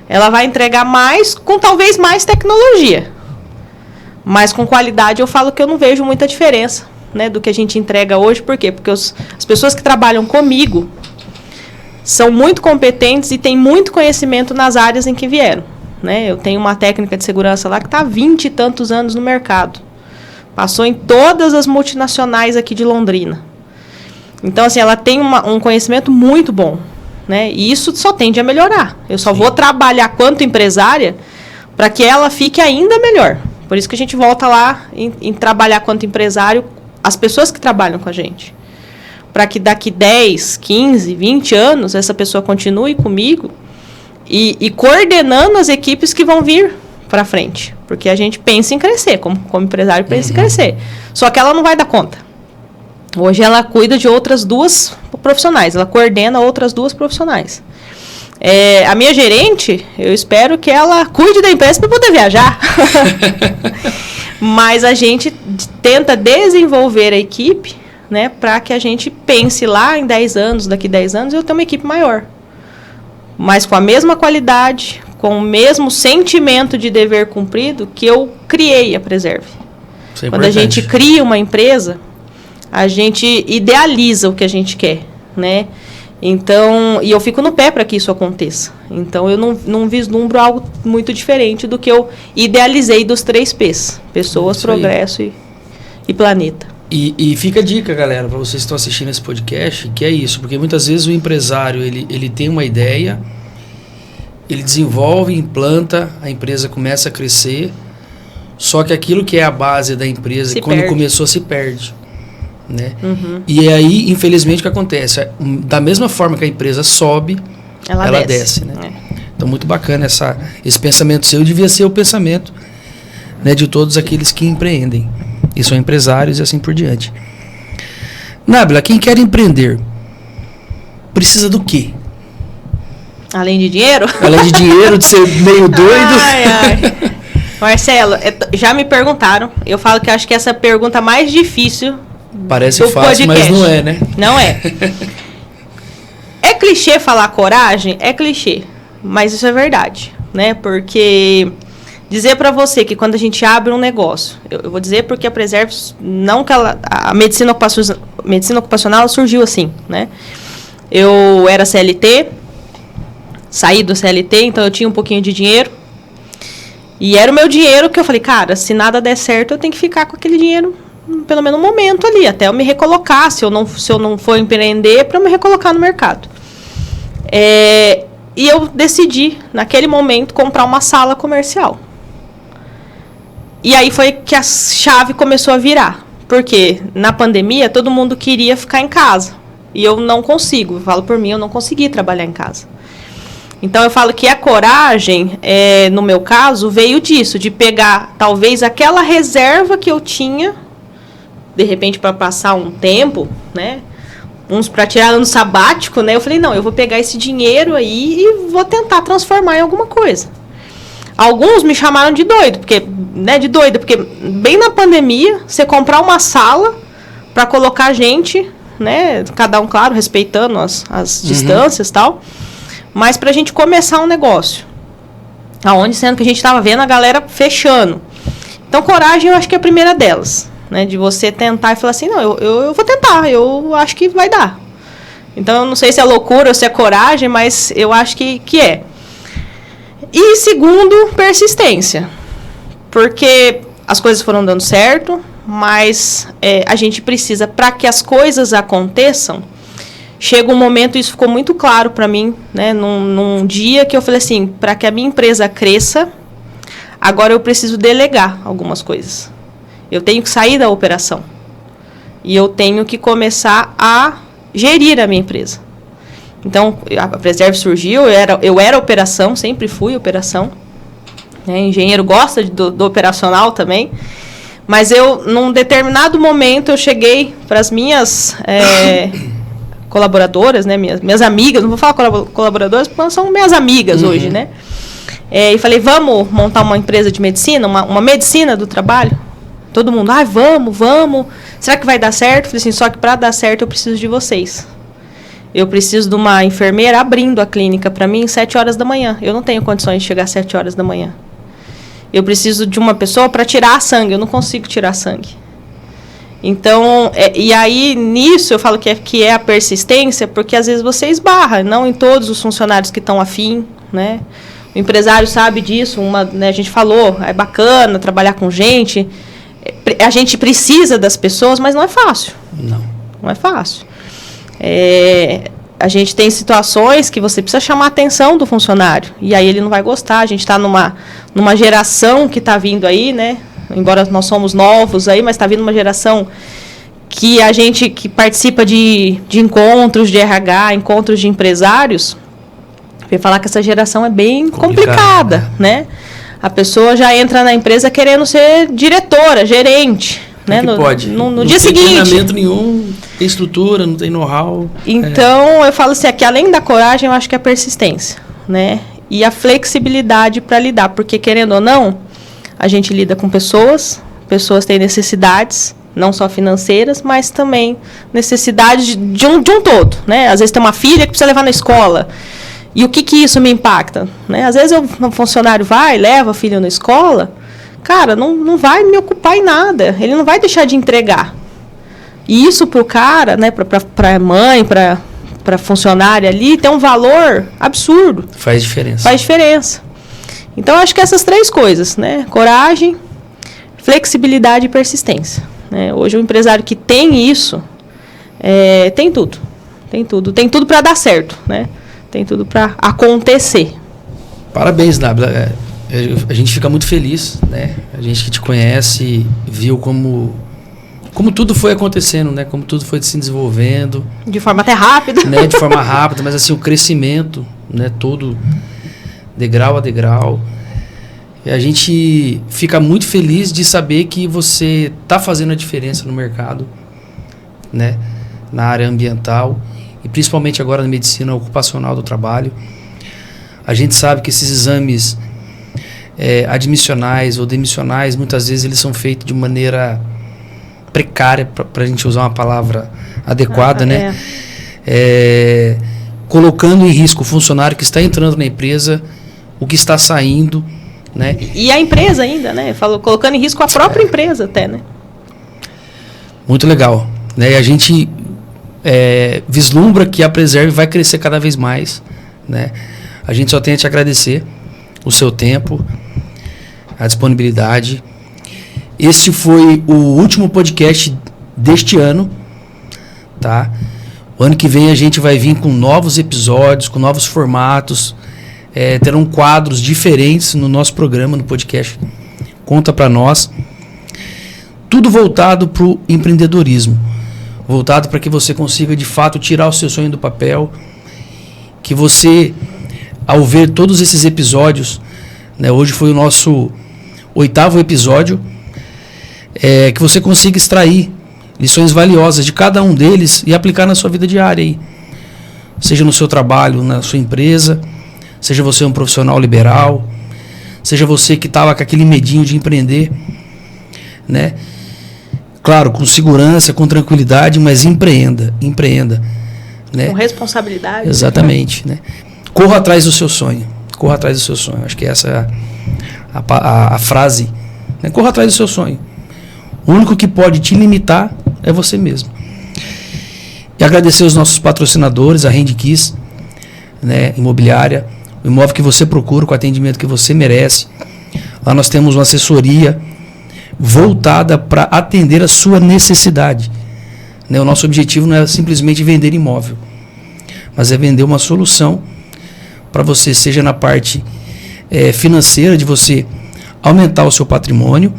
ela vai entregar mais, com talvez mais tecnologia. Mas com qualidade eu falo que eu não vejo muita diferença, né, do que a gente entrega hoje. Por quê? Porque as pessoas que trabalham comigo são muito competentes e têm muito conhecimento nas áreas em que vieram, né? Eu tenho uma técnica de segurança lá que está há 20 e tantos anos no mercado. Passou em todas as multinacionais aqui de Londrina. Então, assim, ela tem um conhecimento muito bom, né? E isso só tende a melhorar. Eu só vou trabalhar quanto empresária para que ela fique ainda melhor. Por isso que a gente volta lá em trabalhar quanto empresário as pessoas que trabalham com a gente. Para que daqui 10, 15, 20 anos essa pessoa continue comigo e coordenando as equipes que vão vir para frente, porque a gente pensa em crescer, como empresário pensa em crescer, só que ela não vai dar conta. Hoje ela cuida de outras 2 profissionais, ela coordena outras 2 profissionais. A minha gerente, eu espero que ela cuide da empresa para poder viajar, mas a gente tenta desenvolver a equipe, né, para que a gente pense lá em 10 anos, daqui 10 anos eu tenho uma equipe maior, mas com a mesma qualidade, com o mesmo sentimento de dever cumprido que eu criei a Preserve. Quando a gente cria uma empresa, a gente idealiza o que a gente quer, né? Então, e eu fico no pé para que isso aconteça. Então, eu não vislumbro algo muito diferente do que eu idealizei dos 3 P's. Pessoas, isso progresso e planeta. E fica a dica, galera, para vocês que estão assistindo esse podcast, que é isso. Porque muitas vezes o empresário, ele tem uma ideia... Ele desenvolve, implanta, a empresa começa a crescer, só que aquilo que é a base da empresa, quando começou, se perde. Né? E aí, infelizmente, o que acontece? Da mesma forma que a empresa sobe, ela desce. Né? Então, muito bacana esse pensamento seu. Devia ser o pensamento, né, de todos aqueles que empreendem. E são empresários e assim por diante. Nábila, quem quer empreender, precisa do quê? Além de dinheiro? Além de dinheiro, de ser meio doido. Ai. Marcelo, já me perguntaram. Eu falo que acho que essa pergunta mais difícil parece do fácil, podcast. mas não é, né? Não é. É clichê falar coragem? É clichê. Mas isso é verdade, né? Porque dizer para você que quando a gente abre um negócio, eu vou dizer porque a Preserve, não que a medicina ocupacional surgiu assim, né? Eu era CLT, saí do CLT, então eu tinha um pouquinho de dinheiro. E era o meu dinheiro que eu falei, cara, se nada der certo, eu tenho que ficar com aquele dinheiro, pelo menos um momento ali, até eu me recolocar, se eu não for empreender, para eu me recolocar no mercado. E eu decidi, naquele momento, comprar uma sala comercial. E aí foi que a chave começou a virar. Porque na pandemia, todo mundo queria ficar em casa. E eu não consigo, eu falo por mim, eu não consegui trabalhar em casa. Então eu falo que a coragem, no meu caso, veio disso, de pegar talvez aquela reserva que eu tinha, de repente para passar um tempo, né? Uns para tirar ano sabático, né? Eu falei, não, eu vou pegar esse dinheiro aí e vou tentar transformar em alguma coisa. Alguns me chamaram de doido, porque bem na pandemia, você comprar uma sala para colocar gente, né? Cada um, claro, respeitando as distâncias e tal, mas para a gente começar um negócio. Aonde, sendo que a gente estava vendo a galera fechando. Então, coragem, eu acho que é a primeira delas, né? De você tentar e falar assim, não, eu vou tentar, eu acho que vai dar. Então, eu não sei se é loucura ou se é coragem, mas eu acho que é. E segundo, persistência. Porque as coisas foram dando certo, mas a gente precisa, para que as coisas aconteçam, chega um momento, isso ficou muito claro para mim, né, num dia que eu falei assim, para que a minha empresa cresça, agora eu preciso delegar algumas coisas. Eu tenho que sair da operação. E eu tenho que começar a gerir a minha empresa. Então, a Preserve surgiu, eu era operação, sempre fui operação. Né, engenheiro gosta do operacional também. Mas num determinado momento, eu cheguei para as minhas colaboradoras, né, minhas amigas, não vou falar colaboradoras, porque são minhas amigas hoje, né? E falei, vamos montar uma empresa de medicina, uma medicina do trabalho? Todo mundo, vamos. Será que vai dar certo? Falei assim, só que para dar certo eu preciso de vocês. Eu preciso de uma enfermeira abrindo a clínica para mim às 7 horas da manhã. Eu não tenho condições de chegar às 7 horas da manhã. Eu preciso de uma pessoa para tirar sangue. Eu não consigo tirar sangue. Então, e aí, nisso, eu falo que é a persistência, porque às vezes você esbarra, não em todos os funcionários que estão afim, né? O empresário sabe disso, né, a gente falou, é bacana trabalhar com gente, a gente precisa das pessoas, mas não é fácil. Não é fácil. A gente tem situações que você precisa chamar a atenção do funcionário, e aí ele não vai gostar. A gente está numa geração que está vindo aí, né? Embora nós somos novos aí, mas está vindo uma geração que a gente que participa de encontros de RH, encontros de empresários, vai falar que essa geração é bem complicada, né? A pessoa já entra na empresa querendo ser diretora, gerente, né? No dia seguinte. Não tem treinamento nenhum, tem estrutura, não tem know-how. Então, eu falo assim, que além da coragem, eu acho que é a persistência, né? E a flexibilidade para lidar, porque querendo ou não, a gente lida com pessoas têm necessidades, não só financeiras, mas também necessidades de um todo, né? Às vezes tem uma filha que precisa levar na escola. E o que isso me impacta? Né? Às vezes um funcionário leva a filha na escola, cara, não vai me ocupar em nada, ele não vai deixar de entregar. E isso para o cara, né, para a mãe, para a funcionária ali, tem um valor absurdo. Faz diferença. Faz diferença. Então, acho que essas 3 coisas, né? Coragem, flexibilidade e persistência. Né? Hoje, o empresário que tem isso, tem tudo. Tem tudo para dar certo, né? Tem tudo para acontecer. Parabéns, Nábila. A gente fica muito feliz, né? A gente que te conhece viu como tudo foi acontecendo, né? Como tudo foi se desenvolvendo. De forma até rápida. Né? De forma rápida, mas assim, o crescimento, né? Todo degrau a degrau. E a gente fica muito feliz de saber que você está fazendo a diferença no mercado, né? Na área ambiental e principalmente agora na medicina ocupacional do trabalho. A gente sabe que esses exames admissionais ou demissionais, muitas vezes eles são feitos de maneira precária, para a gente usar uma palavra adequada, né? Colocando em risco o funcionário que está entrando na empresa, o que está saindo, né? E a empresa ainda, né? Colocando em risco a própria empresa até, né? Muito legal, né? E a gente vislumbra que a Preserve vai crescer cada vez mais, né? A gente só tem a te agradecer o seu tempo, a disponibilidade. Este foi o último podcast deste ano, tá? O ano que vem a gente vai vir com novos episódios, com novos formatos, terão quadros diferentes no nosso programa, no podcast Conta Pra Nós. Tudo voltado para o empreendedorismo. voltado para que você consiga de fato tirar o seu sonho do papel, que você, ao ver todos esses episódios, né, hoje foi o nosso 8º episódio, que você consiga extrair lições valiosas de cada um deles e aplicar na sua vida diária aí. Seja no seu trabalho, na sua empresa, seja você um profissional liberal, seja você que estava com aquele medinho de empreender, né? Claro, com segurança, com tranquilidade, mas empreenda, né? Com responsabilidade. Exatamente, né? Corra atrás do seu sonho, corra atrás do seu sonho. Acho que essa é a frase, né? Corra atrás do seu sonho. O único que pode te limitar é você mesmo. E agradecer os nossos patrocinadores, a Rendkiss, né, imobiliária, o imóvel que você procura, com o atendimento que você merece. Lá nós temos uma assessoria voltada para atender a sua necessidade. Né? O nosso objetivo não é simplesmente vender imóvel, mas é vender uma solução para você, seja na parte financeira, de você aumentar o seu patrimônio,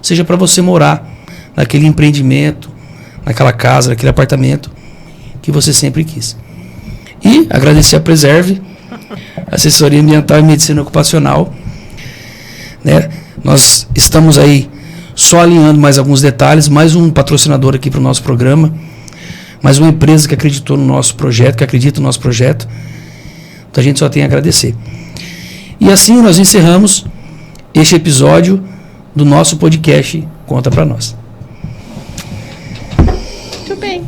seja para você morar naquele empreendimento, naquela casa, naquele apartamento que você sempre quis. E agradecer a Preserve, assessoria ambiental e medicina ocupacional, né? Nós estamos aí só alinhando mais alguns detalhes, mais um patrocinador aqui para o nosso programa, mais uma empresa que acreditou no nosso projeto, que acredita no nosso projeto. Então a gente só tem a agradecer. E assim nós encerramos este episódio do nosso podcast Conta Pra Nós. Muito bem.